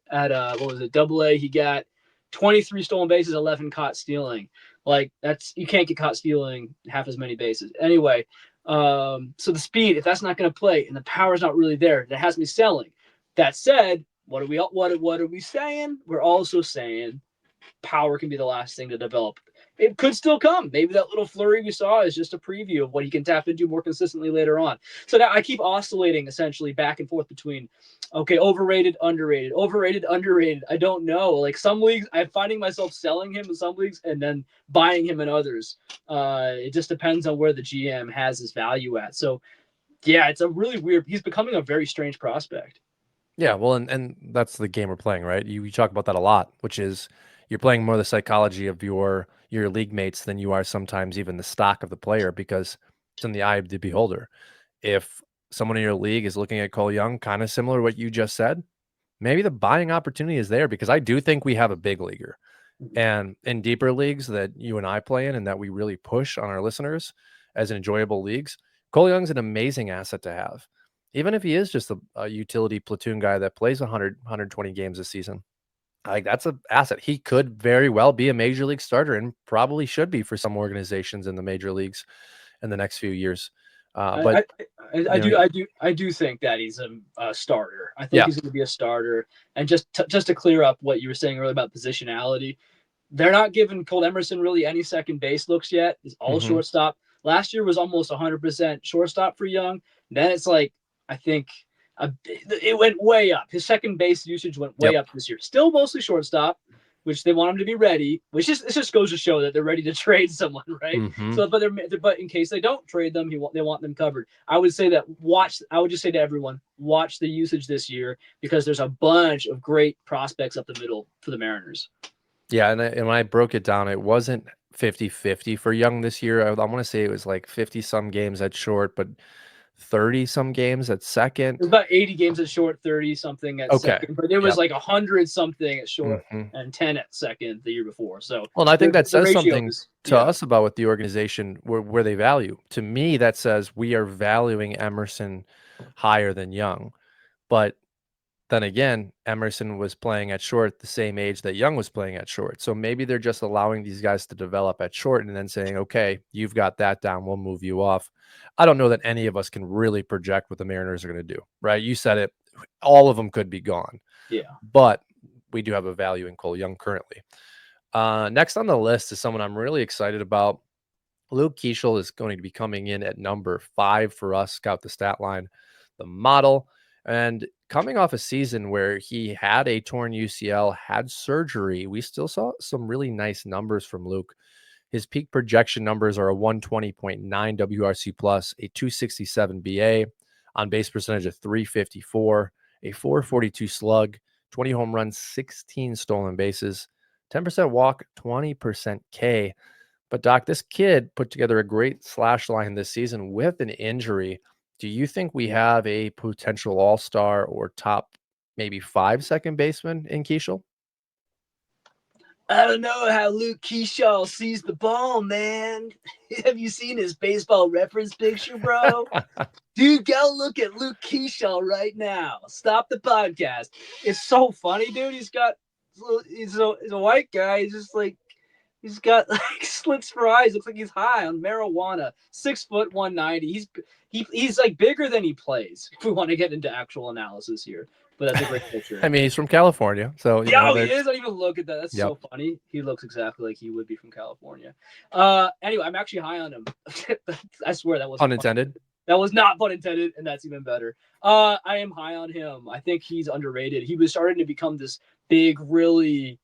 what was it, Double A? He got 23 stolen bases, 11 caught stealing. Like, you can't get caught stealing half as many bases. Anyway, so the speed, if that's not going to play and the power's not really there, that has me selling. That said, what are we saying? We're also saying power can be the last thing to develop. It could still come. Maybe that little flurry we saw is just a preview of what he can tap into more consistently later on. So now I keep oscillating essentially back and forth between, okay, overrated, underrated, overrated, underrated. I don't know. Like, some leagues, I'm finding myself selling him in some leagues and then buying him in others. It just depends on where the GM has his value at. So yeah, it's a really weird. He's becoming a very strange prospect. Yeah, well, and that's the game we're playing, right? You talk about that a lot, which is you're playing more the psychology of your league mates than you are sometimes even the stock of the player, because it's in the eye of the beholder. If someone in your league is looking at Cole Young, kind of similar to what you just said, maybe the buying opportunity is there, because I do think we have a big leaguer. And in deeper leagues that you and I play in and that we really push on our listeners as enjoyable leagues, Cole Young's an amazing asset to have. Even if he is just a utility platoon guy that plays 120 games this season, like, that's an asset. He could very well be a major league starter, and probably should be for some organizations in the major leagues in the next few years. But I, I, I you know, do I do think that he's a starter. I think yeah, he's going to be a starter. And just to clear up what you were saying earlier about positionality, they're not giving Colt Emerson really any second base looks yet. It's all hmm shortstop. Last year was almost 100% shortstop for Young. Then it's like, I think it went way up. His second base usage went way yep, up this year. Still mostly shortstop, which they want him to be ready. It just goes to show that they're ready to trade someone, right? hmm So, but in case they don't trade them, they want them covered. I would say that I would just say to everyone, watch the usage this year, because there's a bunch of great prospects up the middle for the Mariners. yeah. And when I broke it down, it wasn't 50-50 for Young this year. I want to say it was like 50 some games at short, but 30 some games at It was second. about 80 games at short, 30 something at Okay. second, but there was Yep. like 100 something at short hmm and 10 at second the year before. So Well, and I think that the says ratio something is, to yeah. us about what the organization where they value. To me, that says we are valuing Emerson higher than Young. But then again, Emerson was playing at short the same age that Young was playing at short. So maybe they're just allowing these guys to develop at short and then saying, okay, you've got that down, we'll move you off. I don't know that any of us can really project what the Mariners are going to do, right? You said it, all of them could be gone, Yeah. but we do have a value in Cole Young currently. Next on the list is someone I'm really excited about. Luke Keeschel is going to be coming in at number 5 for us, Scout the Statline, the model. And coming off a season where he had a torn UCL, had surgery, we still saw some really nice numbers from Luke. His peak projection numbers are a 120.9 WRC plus, a 267 BA, on base percentage of 354, a 442 slug, 20 home runs, 16 stolen bases, 10% walk, 20% K. But Doc, this kid put together a great slash line this season with an injury. Do you think we have a potential all-star or top maybe 5 second baseman in Keeschel? I don't know how Luke Keeschel sees the ball, man. Have you seen his baseball reference picture, bro? Dude, go look at Luke Keeschel right now. Stop the podcast. It's so funny, dude. He's got He's a white guy. He's just like he's got like slits for eyes. Looks like he's high on marijuana. 6', 190. He's like bigger than he plays. If we want to get into actual analysis here, but that's a great picture. I mean, he's from California, so you know Yeah, he there's. is. I didn't even look at that. That's Yep. so funny. He looks exactly like he would be from California. Anyway, I'm actually high on him. I swear that wasn't fun. Unintended. That was not pun intended, and that's even better. I am high on him. I think he's underrated. He was starting to become this big, really,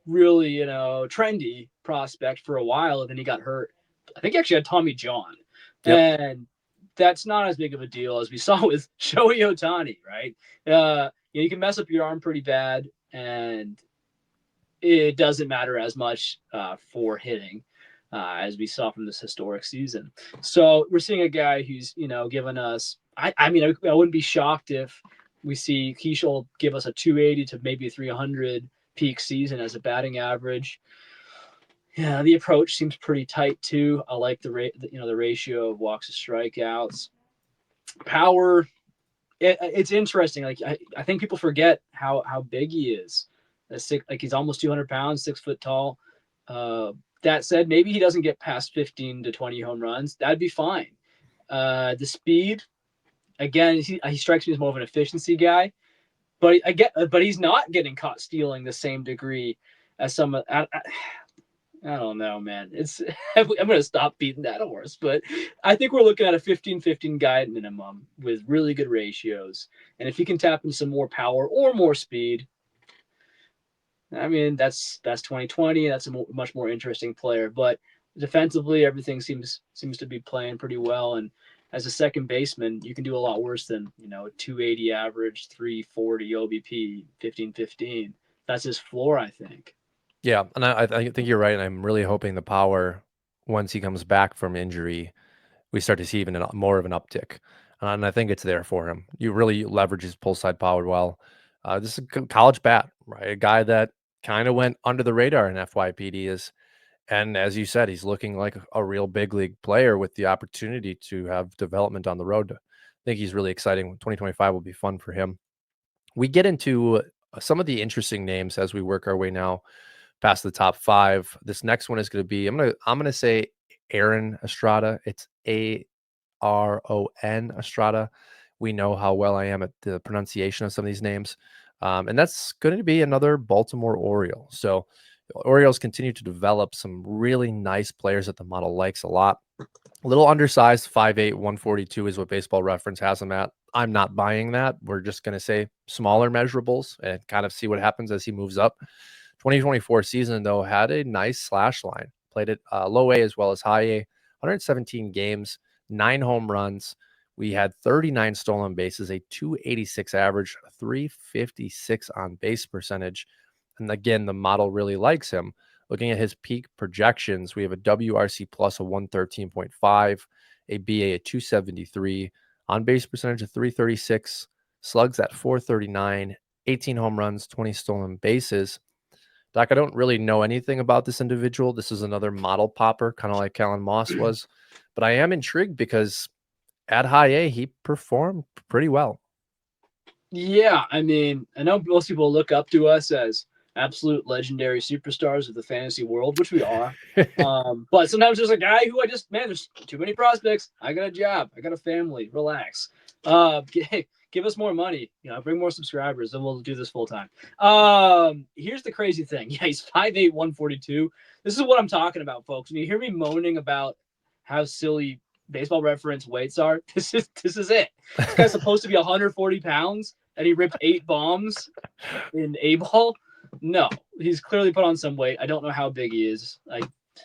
really, trendy prospect for a while, and then he got hurt. I think he actually had Tommy John, Yep. and that's not as big of a deal as we saw with Shohei Ohtani, right? You can mess up your arm pretty bad, and it doesn't matter as much for hitting. As we saw from this historic season. So we're seeing a guy who's, given us, I mean, I wouldn't be shocked if we see Keishel give us a 280 to maybe 300 peak season as a batting average. Yeah, the approach seems pretty tight too. I like the ratio of walks to strikeouts. Power, it's interesting. Like I think people forget how big he is. Like he's almost 200 pounds, 6 foot tall. That said, maybe he doesn't get past 15 to 20 home runs. That'd be fine. The speed, again, he strikes me as more of an efficiency guy, but he's not getting caught stealing the same degree as some. I don't know, man. I'm going to stop beating that horse, but I think we're looking at a 15-15 guy at minimum with really good ratios. And if he can tap in some more power or more speed, I mean, that's 2020. That's a much more interesting player. But defensively, everything seems to be playing pretty well. And as a second baseman, you can do a lot worse than 280 average, 340 OBP, 15-15. That's his floor, I think. Yeah, and I think you're right, and I'm really hoping the power, once he comes back from injury, we start to see even more of an uptick, and I think it's there for him. You really leverage his pull side power well. This is a college bat, right? A guy that kind of went under the radar in FYPD is, and as you said, he's looking like a real big league player with the opportunity to have development on the road. I think he's really exciting. 2025 will be fun for him. We get into some of the interesting names as we work our way now past the top five. This next one is going to be I'm gonna say Aaron Estrada. It's Aron Estrada. We know how well I am at the pronunciation of some of these names, and that's going to be another Baltimore Oriole. So the Orioles continue to develop some really nice players that the model likes a lot. A little undersized, 5'8", 142 is what Baseball Reference has him at. I'm not buying that. We're just going to say smaller measurables and kind of see what happens as he moves up. 2024 season, though, had a nice slash line. Played it low A as well as high A. 117 games, 9 home runs. We had 39 stolen bases, a 286 average, 356 on base percentage. And again, the model really likes him. Looking at his peak projections, we have a WRC plus of 113.5, a BA at 273, on base percentage of 336, slugs at 439, 18 home runs, 20 stolen bases. Doc, I don't really know anything about this individual. This is another model popper, kind of like Callan Moss was. But I am intrigued because at high A, he performed pretty well. Yeah, I mean, I know most people look up to us as absolute legendary superstars of the fantasy world, which we are. But sometimes there's a guy who there's too many prospects. I got a job. I got a family. Relax. Give us more money. Bring more subscribers, and we'll do this full time. Here's the crazy thing. Yeah, he's 5'8", 142. This is what I'm talking about, folks. When you hear me moaning about how silly Baseball Reference weights are, this is it. This guy's supposed to be 140 pounds, and he ripped 8 bombs in A-ball. No, he's clearly put on some weight. I don't know how big he is. I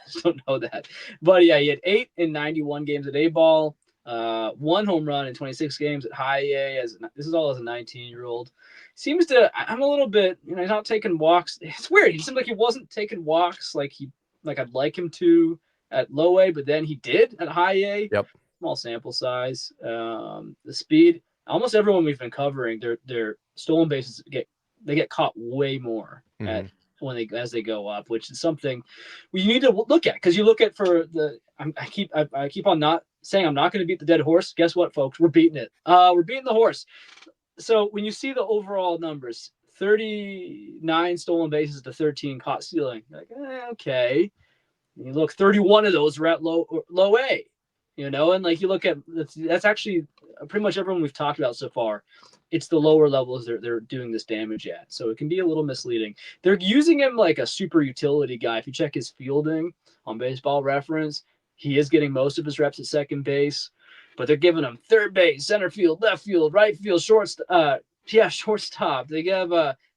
just don't know that. But yeah, he had 8 in 91 games at A-ball, 1 home run in 26 games at high A. This is all as a 19-year-old. Seems to. I'm a little bit. He's not taking walks. It's weird. He seemed like he wasn't taking walks like I'd like him to at low A, but then he did at high A. Yep. Small sample size. The speed. Almost everyone we've been covering, their stolen bases get caught way more at as they go up, which is something we need to look at, because you look at I keep on not saying I'm not going to beat the dead horse. Guess what, folks? We're beating it. We're beating the horse. So when you see the overall numbers, 39 stolen bases to 13 caught stealing. Like, okay. And you look, 31 of those were at low A, and like you look at that's actually pretty much everyone we've talked about so far. It's the lower levels they're doing this damage at, so it can be a little misleading. They're using him like a super utility guy. If you check his fielding on Baseball Reference, he is getting most of his reps at second base, but they're giving him third base, center field, left field, right field, shortstop. They give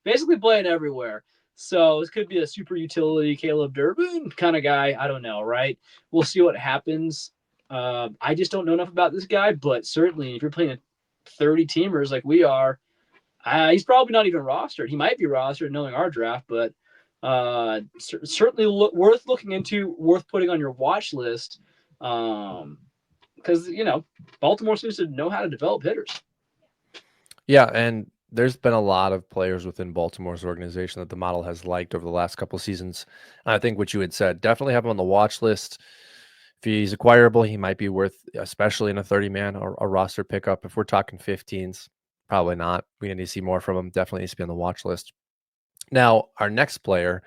basically playing everywhere. So this could be a super utility Caleb Durbin kind of guy. I don't know, right? We'll see what happens. I just don't know enough about this guy, but certainly if you're playing 30 teamers like we are, he's probably not even rostered. He might be rostered knowing our draft, but certainly worth looking into, worth putting on your watch list. Because Baltimore seems to know how to develop hitters. Yeah, and there's been a lot of players within Baltimore's organization that the model has liked over the last couple of seasons. And I think what you had said, definitely have him on the watch list. If he's acquirable, he might be worth, especially in a 30-man or a roster pickup. If we're talking 15s, probably not. We need to see more from him. Definitely needs to be on the watch list. Now, our next player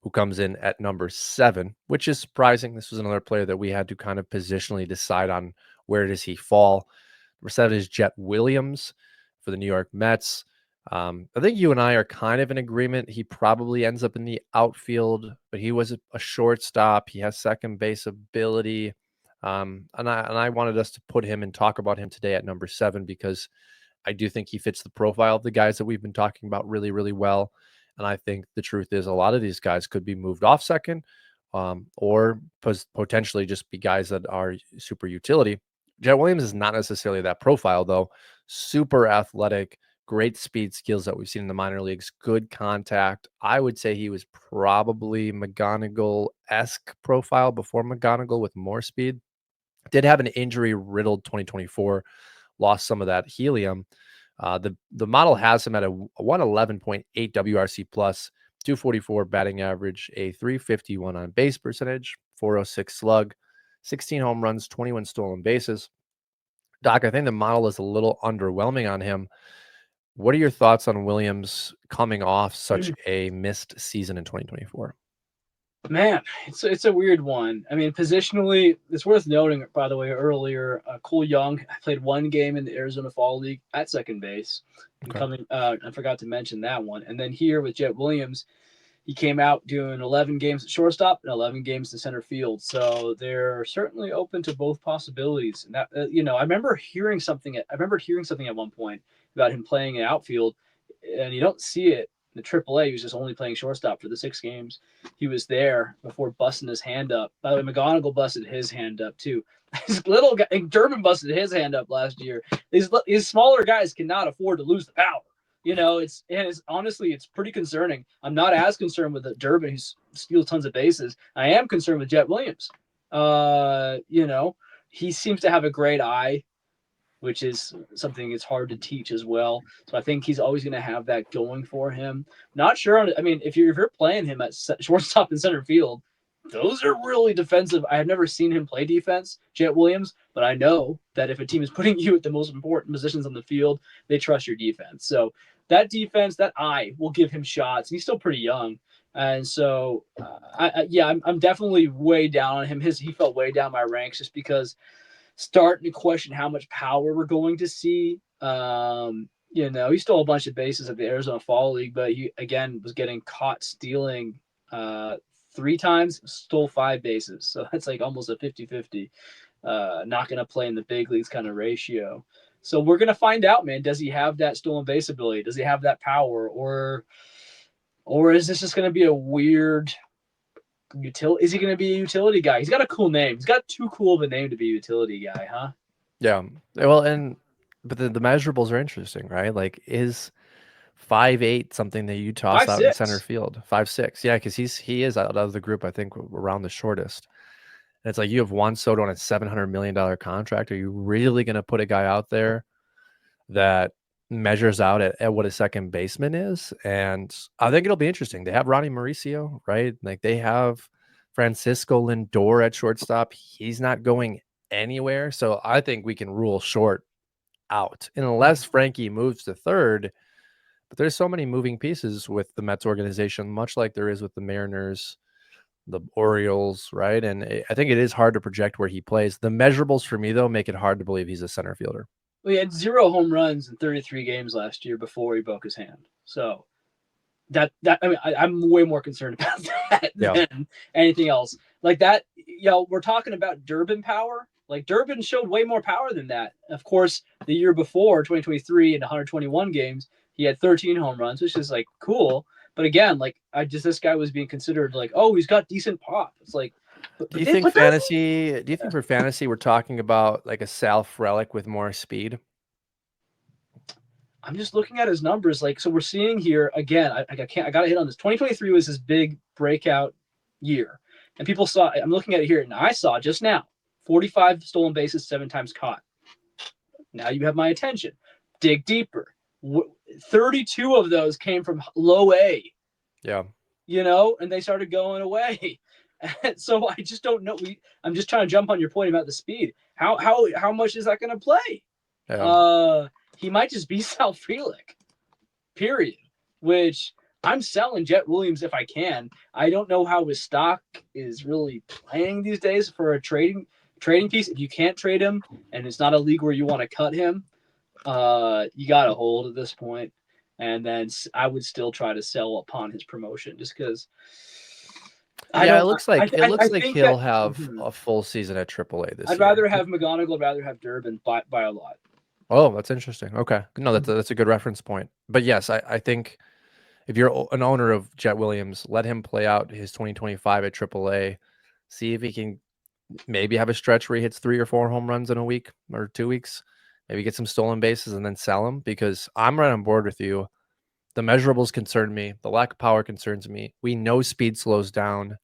who comes in at number 7, which is surprising. This was another player that we had to kind of positionally decide on where does he fall. Number 7 is Jet Williams for the New York Mets. I think you and I are kind of in agreement. He probably ends up in the outfield, but he was a shortstop. He has second base ability. And I wanted us to put him and talk about him today at number 7 because I do think he fits the profile of the guys that we've been talking about really, really well. And I think the truth is a lot of these guys could be moved off second or potentially just be guys that are super utility. Jet Williams is not necessarily that profile, though. Super athletic, great speed skills that we've seen in the minor leagues, good contact. I would say he was probably McGonigal-esque profile before McGonigal with more speed. Did have an injury-riddled 2024, lost some of that helium. The model has him at a 111.8 WRC plus, 244 batting average, a 351 on base percentage, 406 slug, 16 home runs, 21 stolen bases. Doc, I think the model is a little underwhelming on him. What are your thoughts on Williams coming off such a missed season in 2024? Man, it's a weird one. I mean, positionally, it's worth noting, by the way, earlier, Cole Young played one game in the Arizona Fall League at second base. Okay. I forgot to mention that one. And then here with Jet Williams, he came out doing 11 games at shortstop and 11 games in center field. So they're certainly open to both possibilities. And that, I remember hearing something. I remember hearing something at one point about him playing in outfield, and you don't see it. The AAA, he was just only playing shortstop for the 6 games he was there before busting his hand up. By the way, McGonigal busted his hand up too. This little guy, Durbin busted his hand up last year. These smaller guys cannot afford to lose the power. It's honestly, it's pretty concerning. I'm not as concerned with the Durbin who steals tons of bases. I am concerned with Jet Williams. He seems to have a great eye, which is something that's hard to teach as well. So I think he's always going to have that going for him. Not sure. I mean, if you're playing him at shortstop and center field, those are really defensive. I have never seen him play defense, Jet Williams, but I know that if a team is putting you at the most important positions on the field, they trust your defense. So that defense, that eye will give him shots. He's still pretty young. And so, I'm definitely way down on him. He felt way down my ranks just because starting to question how much power we're going to see. He stole a bunch of bases at the Arizona Fall League, but he again was getting caught stealing 3 times, stole 5 bases. So that's like almost a 50-50. Not going to play in the big leagues kind of ratio. So we're going to find out, man. Does he have that stolen base ability? Does he have that power? Or is this just going to be a weird is he going to be a utility guy? He's got a cool name. He's got too cool of a name to be a utility guy, huh? Yeah. Well, but the measurables are interesting, right? Like, is 5'8" something that you toss Five out in center six. field? 5'6", yeah, because he is out of the group, I think, around the shortest. And it's like you have Juan Soto on a $700 million contract. Are you really going to put a guy out there that measures out at what a second baseman is? And I think it'll be interesting. They have Ronnie Mauricio, right? Like, they have Francisco Lindor at shortstop. He's not going anywhere. So I think we can rule short out unless Frankie moves to third. But there's so many moving pieces with the Mets organization, much like there is with the Mariners, the Orioles, right? And I think it is hard to project where he plays. The measurables for me, though, make it hard to believe he's a center fielder. Well, he had 0 home runs in 33 games last year before he broke his hand. So I'm way more concerned about that Yeah. than anything else. Like that, we're talking about Durbin power. Like Durbin showed way more power than that. Of course, the year before, 2023, in 121 games, he had 13 home runs, which is like cool. But again, like this guy was being considered like, oh, he's got decent pop. It's like, Do you think fantasy? Do you think for fantasy we're talking about like a Sal Frelick with more speed? I'm just looking at his numbers. Like, so we're seeing here again. I got to hit on this. 2023 was his big breakout year, and people saw. I'm looking at it here, and I saw just now 45 stolen bases, 7 times caught. Now you have my attention. Dig deeper. 32 of those came from low A. Yeah. And they started going away. And so I just don't know. I'm just trying to jump on your point about the speed. How much is that going to play? Yeah. He might just be Sal Frelick, period. Which I'm selling Jet Williams if I can. I don't know how his stock is really playing these days for a trading piece. If you can't trade him and it's not a league where you want to cut him, you got to hold at this point. And then I would still try to sell upon his promotion just because. Yeah, it looks like he'll have a full season at AAA this year. I'd rather have McGonigal, I'd rather have Durbin by a lot. Oh, that's interesting. Okay. No, that's a good reference point. But yes, I think if you're an owner of Jet Williams, let him play out his 2025 at AAA. See if he can maybe have a stretch where he hits 3 or 4 home runs in a week or 2 weeks. Maybe get some stolen bases and then sell him, because I'm right on board with you. The measurables concern me. The lack of power concerns me. We know speed slows down,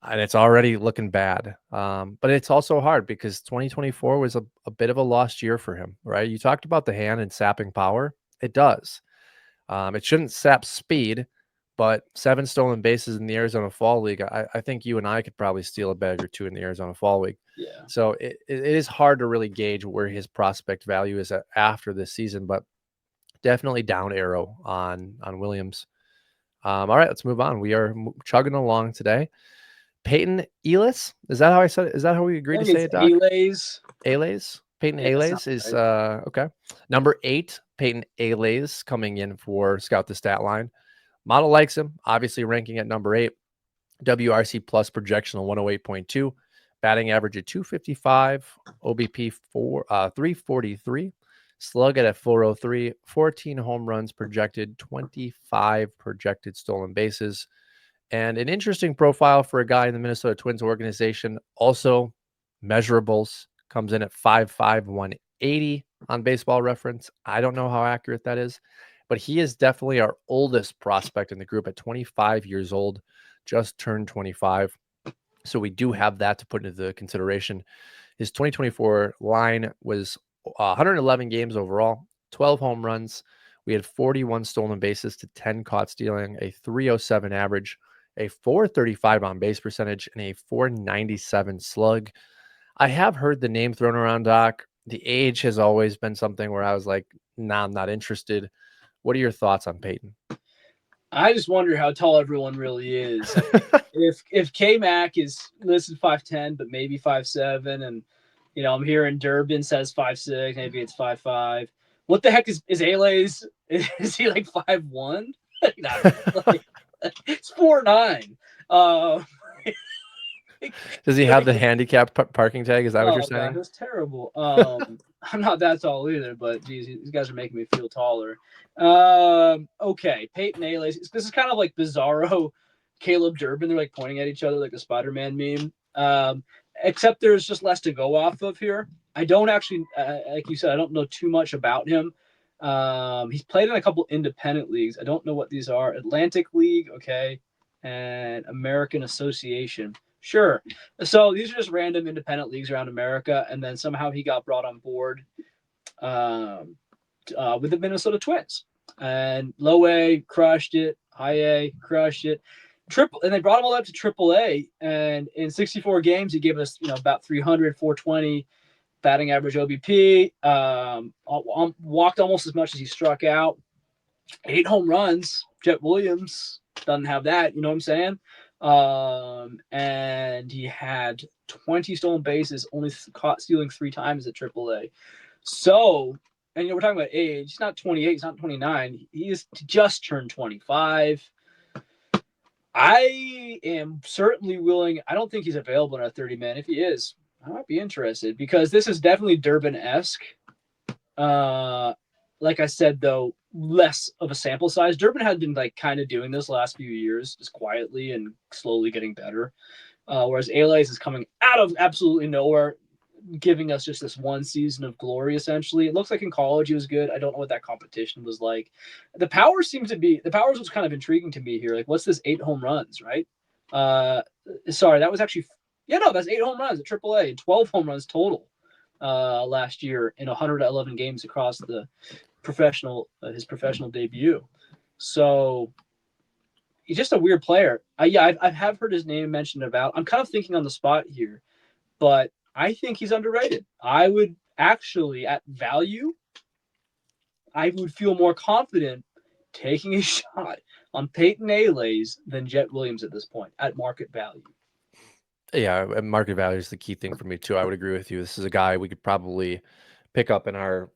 and it's already looking bad. But it's also hard because 2024 was a bit of a lost year for him, right? You talked about the hand and sapping power. It does. It shouldn't sap speed, but 7 stolen bases in the Arizona Fall League, I think you and I could probably steal a bag or 2 in the Arizona Fall League. Yeah. So it is hard to really gauge where his prospect value is after this season, but definitely down arrow on Williams. All right, let's move on. We are chugging along today. Peyton Elis, is that how I said it? Is that how we agreed to say it, Doc? Alays. Peyton Alays is okay. Number 8, Peyton Alays coming in for Scout the Statline. Model likes him, obviously ranking at number 8. WRC plus projection of 108.2, batting average at 255, OBP 343, slug at 403, 14 home runs projected, 25 projected stolen bases. And an interesting profile for a guy in the Minnesota Twins organization. Also, measurables, comes in at 5'5", 180 on Baseball Reference. I don't know how accurate that is, but he is definitely our oldest prospect in the group at 25 years old, just turned 25. So we do have that to put into the consideration. His 2024 line was 111 games overall, 12 home runs. We had 41 stolen bases to 10 caught stealing, a 307 average, a 435 on base percentage, and a 497 slug. I have heard the name thrown around, Doc. The age has always been something where I was like, nah, I'm not interested. What are your thoughts on Peyton? I just wonder how tall everyone really is. if K-Mac is listed 5'10", but maybe 5'7", and I'm hearing Durbin says 5'6", maybe it's 5'5". What the heck is Alays? Is he like 5'1"? It's 4'9". Does he have the handicap parking tag? Is that what you're saying? God, that's terrible. I'm not that tall either, but geez, these guys are making me feel taller. Okay, Peyton Alays. This is kind of like Bizarro, Caleb Durbin. They're like pointing at each other like the Spider-Man meme. Except there's just less to go off of here. I don't actually, like you said, I don't know too much about him. He's played in a couple independent leagues. I don't know what these are. Atlantic League, okay, and American Association. Sure. So these are just random independent leagues around America, and then somehow he got brought on board with the Minnesota Twins. And low A crushed it, high A crushed it, and they brought him all up to Triple A. And in 64 games, he gave us about 300, 420 batting average OBP. Walked almost as much as he struck out. 8 home runs. Jet Williams doesn't have that. You know what I'm saying? And he had 20 stolen bases, only caught stealing 3 times at AAA. So, and we're talking about age. He's not 28. He's not 29. He's just turned 25. I am certainly willing. I don't think he's available in our 30 man. If he is, I might be interested because this is definitely Durbin esque. Like I said, though, less of a sample size. Durbin had been like kind of doing this last few years, just quietly and slowly getting better. Whereas Alias is coming out of absolutely nowhere, giving us just this one season of glory. Essentially, it looks like in college he was good. I don't know what that competition was like. The Powers was kind of intriguing to me here. Like, what's this 8 home runs, right? Sorry, that was actually that's 8 home runs at AAA and 12 home runs total last year in 111 games across the his professional debut. So he's just a weird player. I've heard his name mentioned about. I'm kind of thinking on the spot here, but I think he's underrated. I would actually, at value, I would feel more confident taking a shot on Peyton Alays than Jet Williams at this point at market value. Yeah, market value is the key thing for me too. I would agree with you. This is a guy we could probably pick up in our,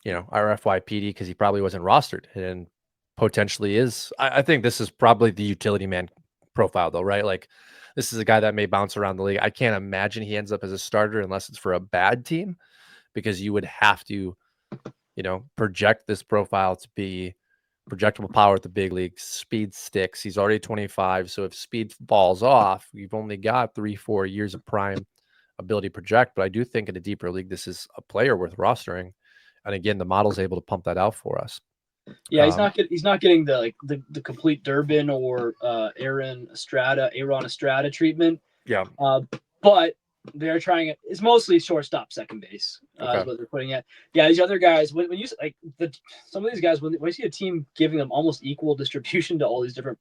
our FYPD because he probably wasn't rostered and potentially is. I think this is probably the utility man profile though, right? Like this is a guy that may bounce around the league. I can't imagine he ends up as a starter unless it's for a bad team because you would have to, project this profile to be projectable power at the big leagues, speed sticks. He's already 25. So if speed falls off, you've only got 3-4 years of prime ability to project. But I do think in a deeper league, this is a player worth rostering. And again, the model's able to pump that out for us. Yeah, he's not getting the complete Durbin or Aaron Estrada treatment. Yeah. But they're trying it. It's mostly shortstop, second base is what they're putting at. Yeah, these other guys, when you like some of these guys, when you see a team giving them almost equal distribution to all these different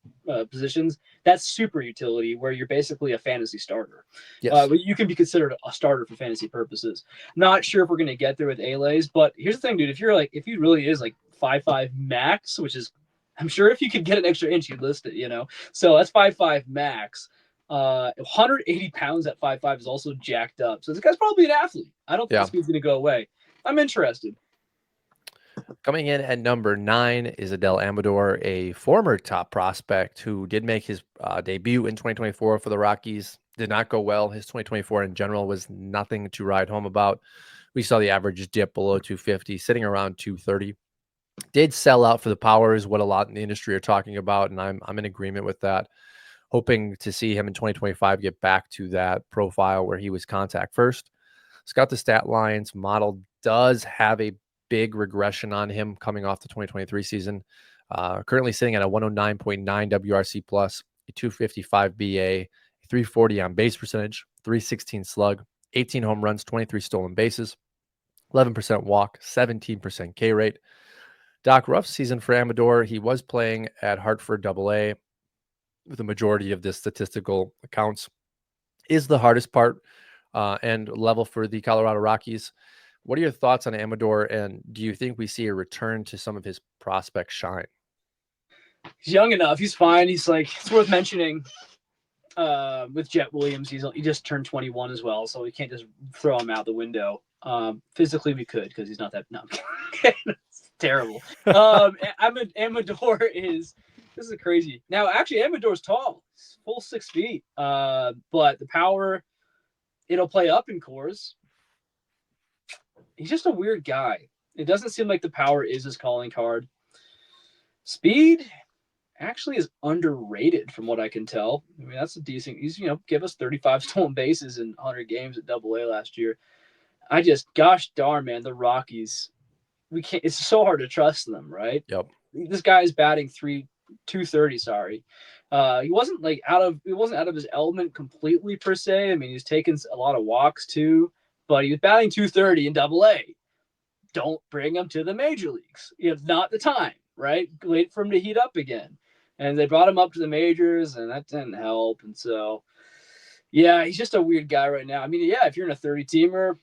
positions, that's super utility where you're basically a fantasy starter. Yes. But you can be considered a starter for fantasy purposes. Not sure if we're gonna get there with Alays, but here's the thing, dude. If he really is like 5'5" max, which is, I'm sure if you could get an extra inch, you'd list it. So that's 5'5" max. 180 pounds at 5'5" is also jacked up. So this guy's probably an athlete. I don't think the speed's going to go away. I'm interested. Coming in at number 9 is Adel Amador, a former top prospect who did make his debut in 2024 for the Rockies. Did not go well. His 2024 in general was nothing to write home about. We saw the average dip below 250, sitting around 230. Did sell out for the power is what a lot in the industry are talking about, and I'm in agreement with that. Hoping to see him in 2025 get back to that profile where he was contact first. Scout the Statlines model does have a big regression on him coming off the 2023 season. Currently sitting at a 109.9 WRC plus, a 255 BA, a 340 on base percentage, 316 slug, 18 home runs, 23 stolen bases, 11% walk, 17% K rate. Doc, rough season for Amador. He was playing at Hartford AA. The majority of the statistical accounts is the hardest part and level for the Colorado Rockies. What are your thoughts on Amador, and do you think we see a return to some of his prospect shine? He's young enough. He's fine. He's it's worth mentioning with Jet Williams. He just turned 21 as well, so we can't just throw him out the window. Physically, we could because he's not that. No, it's terrible. Amador is. This is crazy. Now, actually, Amador's tall. He's full 6 feet. But the power, it'll play up in cores. He's just a weird guy. It doesn't seem like the power is his calling card. Speed actually is underrated from what I can tell. I mean, that's a decent. He's give us 35 stolen bases in 100 games at AA last year. Gosh darn, man, the Rockies. We can't. It's so hard to trust them, right? Yep. This guy is batting 230. Sorry, he wasn't out of his element completely per se. I mean, he's taken a lot of walks too, but he was batting 230 in AA. Don't bring him to the major leagues. It's not the time, right? Wait for him to heat up again. And they brought him up to the majors, and that didn't help. And so, yeah, he's just a weird guy right now. I mean, yeah, if you're in a 30-teamer,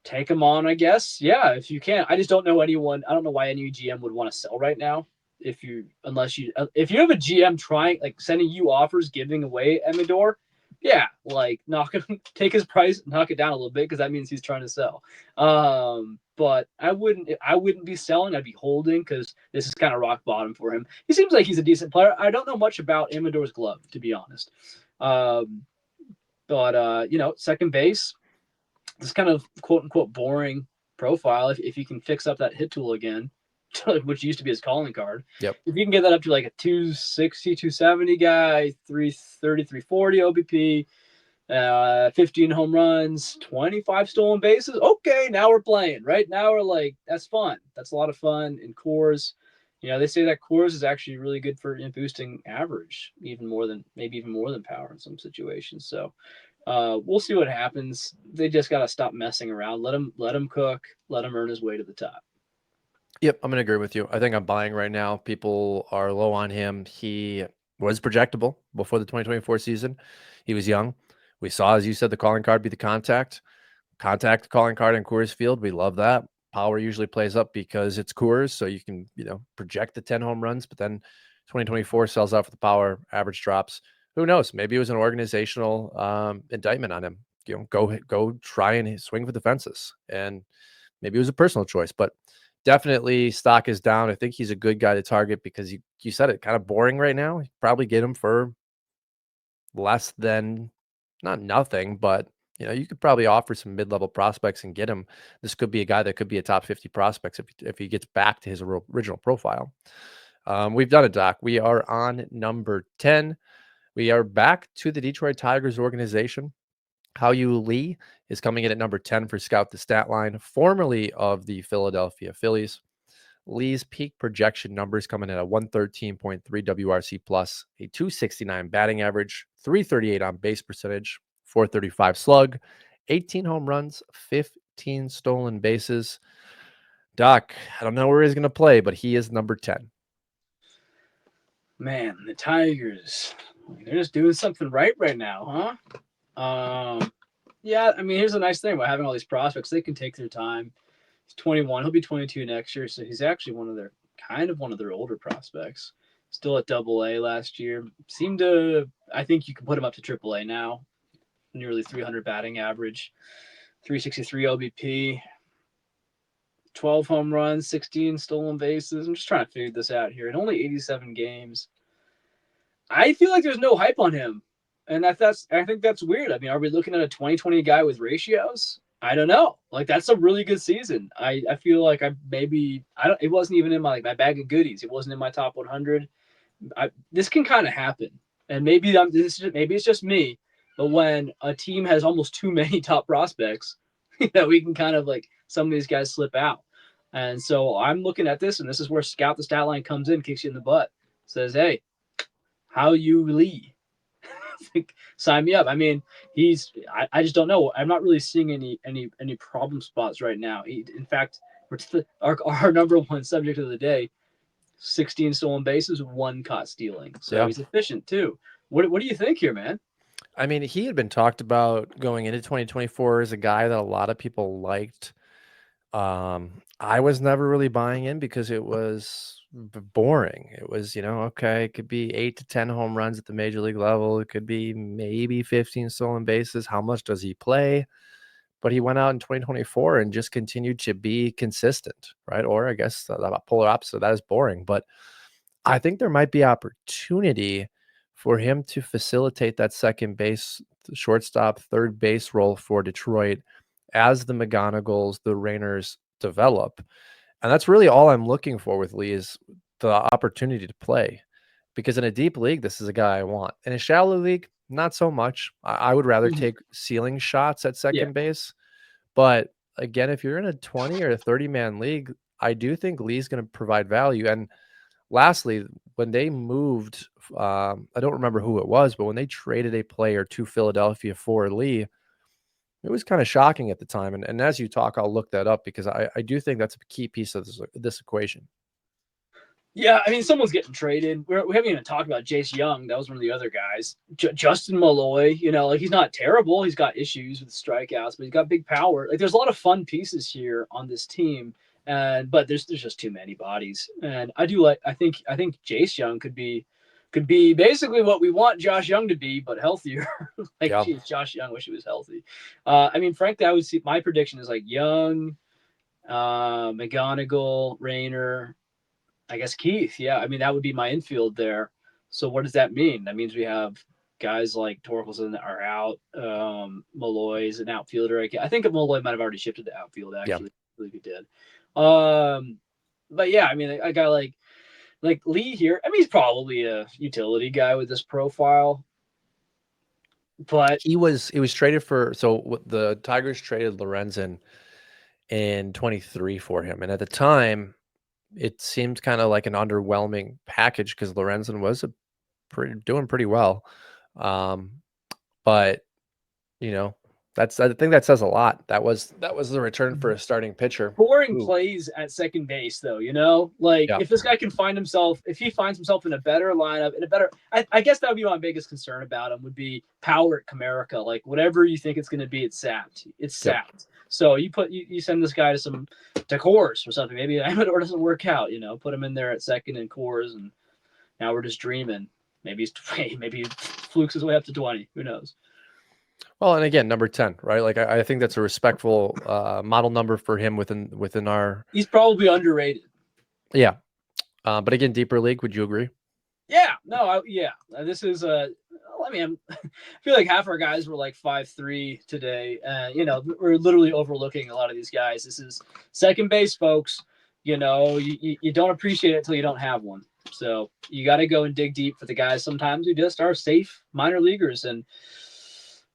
take him on, I guess. Yeah, if you can. I just don't know anyone. I don't know why any GM would want to sell right now. if you have a GM trying like sending you offers giving away Emidor, yeah, like knock him, take his price, knock it down a little bit because that means he's trying to sell. But I wouldn't be selling. I'd be holding because this is kind of rock bottom for him. He seems like he's a decent player. I don't know much about Emidor's glove to be honest. Um, but second base, this kind of quote unquote boring profile. If you can fix up that hit tool again, which used to be his calling card, Yep. if you can get that up to like a 260, 270 guy, 330, 340 OBP, 15 home runs, 25 stolen bases. Okay, now we're playing, right? Now we're like, that's fun. That's a lot of fun in cores. They say that cores is actually really good for boosting average, maybe even more than power in some situations. So we'll see what happens. They just got to stop messing around. Let him cook. Let him earn his way to the top. Yep, I'm gonna agree with you. I think I'm buying right now. People are low on him. He was projectable before the 2024 season. He was young. We saw, as you said, the calling card be the contact calling card in Coors Field. We love that. Power usually plays up because it's Coors, so you can project the 10 home runs. But then 2024 sells out for the power. Average drops. Who knows? Maybe it was an organizational indictment on him. Go try and swing for the fences, and maybe it was a personal choice, but definitely stock is down. I think he's a good guy to target because you said it, kind of boring right now. You probably get him for less than, not nothing, but you could probably offer some mid-level prospects and get him. This could be a guy that could be a top 50 prospects if he gets back to his original profile. We've done it, Doc. We are on number 10. We are back to the Detroit Tigers organization. Hao-Yu Lee is coming in at number 10 for Scout the Statline, formerly of the Philadelphia Phillies. Lee's peak projection numbers coming in at 113.3 WRC plus, a 269 batting average, 338 on base percentage, 435 slug, 18 home runs, 15 stolen bases. Doc, I don't know where he's going to play, but he is number 10. Man, the Tigers, they're just doing something right now, huh? Yeah, I mean, here's the nice thing about having all these prospects. They can take their time. He's 21. He'll be 22 next year, so he's actually one of their older prospects. Still at Double A last year. I think you can put him up to Triple A now. Nearly 300 batting average, 363 OBP, 12 home runs, 16 stolen bases. I'm just trying to figure this out here. In only 87 games, I feel like there's no hype on him, and I think that's weird. I mean, are we looking at a 2020 guy with ratios? I don't know. Like that's a really good season. I feel like I don't. It wasn't even in my bag of goodies. It wasn't in my top 100. This can kind of happen, and maybe maybe it's just me. But when a team has almost too many top prospects, we can kind of like some of these guys slip out. And so I'm looking at this, and this is where Scout the Statline comes in, kicks you in the butt, says, "Hey, Hao-Yu Lee, sign me up." I mean, I just don't know. I'm not really seeing any problem spots right now. In fact, our number one subject of the day, 16 stolen bases, one caught stealing. So Yeah. he's efficient too. What do you think here, man? I mean, he had been talked about going into 2024 as a guy that a lot of people liked. I was never really buying in because it was boring. It was, okay, it could be 8 to 10 home runs at the major league level. It could be maybe 15 stolen bases. How much does he play? But he went out in 2024 and just continued to be consistent, right? Or I guess the polar opposite of that is boring. But I think there might be opportunity for him to facilitate that second base, shortstop, third base role for Detroit as the McGonagalls, the Rainers develop. And that's really all I'm looking for with Lee is the opportunity to play. Because in a deep league, this is a guy I want. In a shallow league, not so much. I would rather Mhm. take ceiling shots at Yeah. second base. But again, if you're in a 20 or a 30-man league, I do think Lee's going to provide value. And lastly, when they moved, I don't remember who it was, but when they traded a player to Philadelphia for Lee, it was kind of shocking at the time. And as you talk, I'll look that up because I do think that's a key piece of this equation. Yeah, I mean, someone's getting traded. We haven't even talked about Jace Young. That was one of the other guys. Justin Malloy, like he's not terrible. He's got issues with strikeouts, but he's got big power. Like there's a lot of fun pieces here on this team. But there's just too many bodies, and I think Jace Young could be basically what we want Josh Young to be, but healthier. Like, Yeah. geez, Josh Young, wish he was healthy. I mean, frankly, I would see my prediction is like Young, McGonigal, Rayner, I guess Keith. Yeah, I mean that would be my infield there. So what does that mean? That means we have guys like Torkelson are out. Malloy's an outfielder. I think Malloy might have already shifted to outfield. Yeah. Actually, I believe he did. But yeah, I mean a guy like Lee here. I mean he's probably a utility guy with this profile, but He was traded for, so the Tigers traded Lorenzen in 23 for him. And at the time, it seemed kind of like an underwhelming package because Lorenzen was doing pretty well. Um, but you know, I think that says a lot. That was the return for a starting pitcher. boring Ooh. plays at second base, though. Like Yeah. if this guy can if he finds himself in a better lineup, in a better, I guess that would be my biggest concern about him would be power at Comerica. Like whatever you think it's going to be, it's sapped. It's Yep. sapped. So you send this guy to Coors or something. Maybe Amador doesn't work out. Put him in there at second in Coors, and now we're just dreaming. Maybe maybe he flukes his way up to 20. Who knows? Well, and again, number 10, right? Like I think that's a respectful model number for him within our. He's probably underrated. Yeah. But again, deeper league, would you agree? Yeah, no, yeah. This is I mean, I feel like half our guys were like 5'3" today. We're literally overlooking a lot of these guys. This is second base, folks. You don't appreciate it until you don't have one. So you got to go and dig deep for the guys sometimes who just are safe minor leaguers and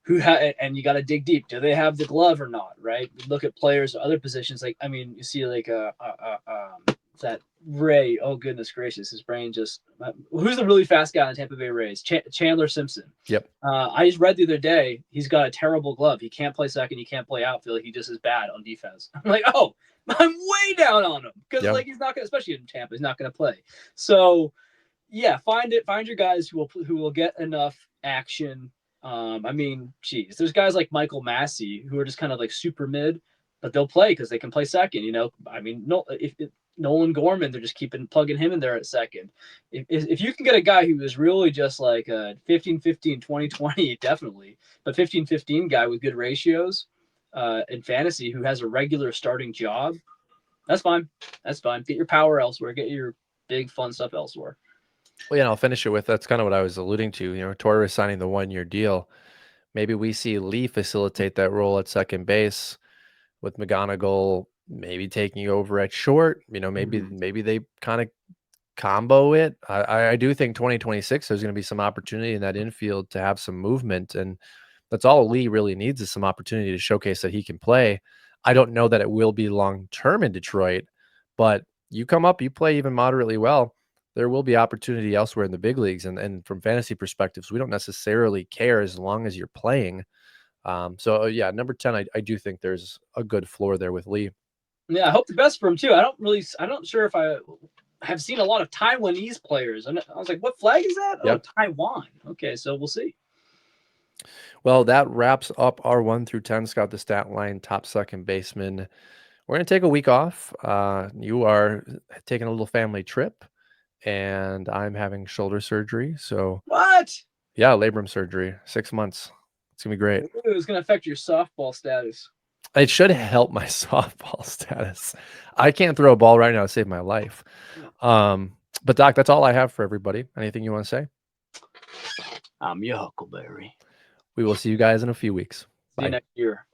and you got to dig deep. Do they have the glove or not? Right? Look at players at other positions. Like, I mean, you see like that Ray. Oh goodness gracious, his brain just. Who's the really fast guy on the Tampa Bay Rays? Chandler Simpson. Yep. I just read the other day he's got a terrible glove. He can't play second. He can't play outfield. He just is bad on defense. I'm like, oh, I'm way down on him because Yep. like he's not gonna, especially in Tampa, he's not gonna play. So yeah, find your guys who will get enough action. I mean, geez, there's guys like Michael Massey who are just kind of like super mid, but they'll play because they can play second. I mean, no, if Nolan Gorman, they're just plugging him in there at second. If you can get a guy who is really just like a 15-15, 20-20, definitely, but 15-15 guy with good ratios in fantasy who has a regular starting job, that's fine. That's fine. Get your power elsewhere. Get your big fun stuff elsewhere. Well, yeah, and I'll finish it with that's kind of what I was alluding to. Torres signing the 1-year deal. Maybe we see Lee facilitate that role at second base with McGonigal maybe taking over at short. Maybe they kind of combo it. I do think 2026 there's going to be some opportunity in that infield to have some movement, and that's all Lee really needs is some opportunity to showcase that he can play. I don't know that it will be long term in Detroit, but you come up, you play even moderately well, there will be opportunity elsewhere in the big leagues. And from fantasy perspectives, we don't necessarily care as long as you're playing. So yeah, number 10, I do think there's a good floor there with Lee. Yeah, I hope the best for him too. I'm not sure if I have seen a lot of Taiwanese players. I was like, what flag is that? Yep. Oh, Taiwan. Okay, so we'll see. Well, that wraps up our 1 through 10 Scout the Stat Line top second baseman. We're going to take a week off. You are taking a little family trip, and I'm having shoulder surgery. So, What? yeah, labrum surgery, 6 months. It's going to be great. It was going to affect your softball status. It should help my softball status. I can't throw a ball right now to save my life. But, Doc, that's all I have for everybody. Anything you want to say? I'm your Huckleberry. We will see you guys in a few weeks. See you next year.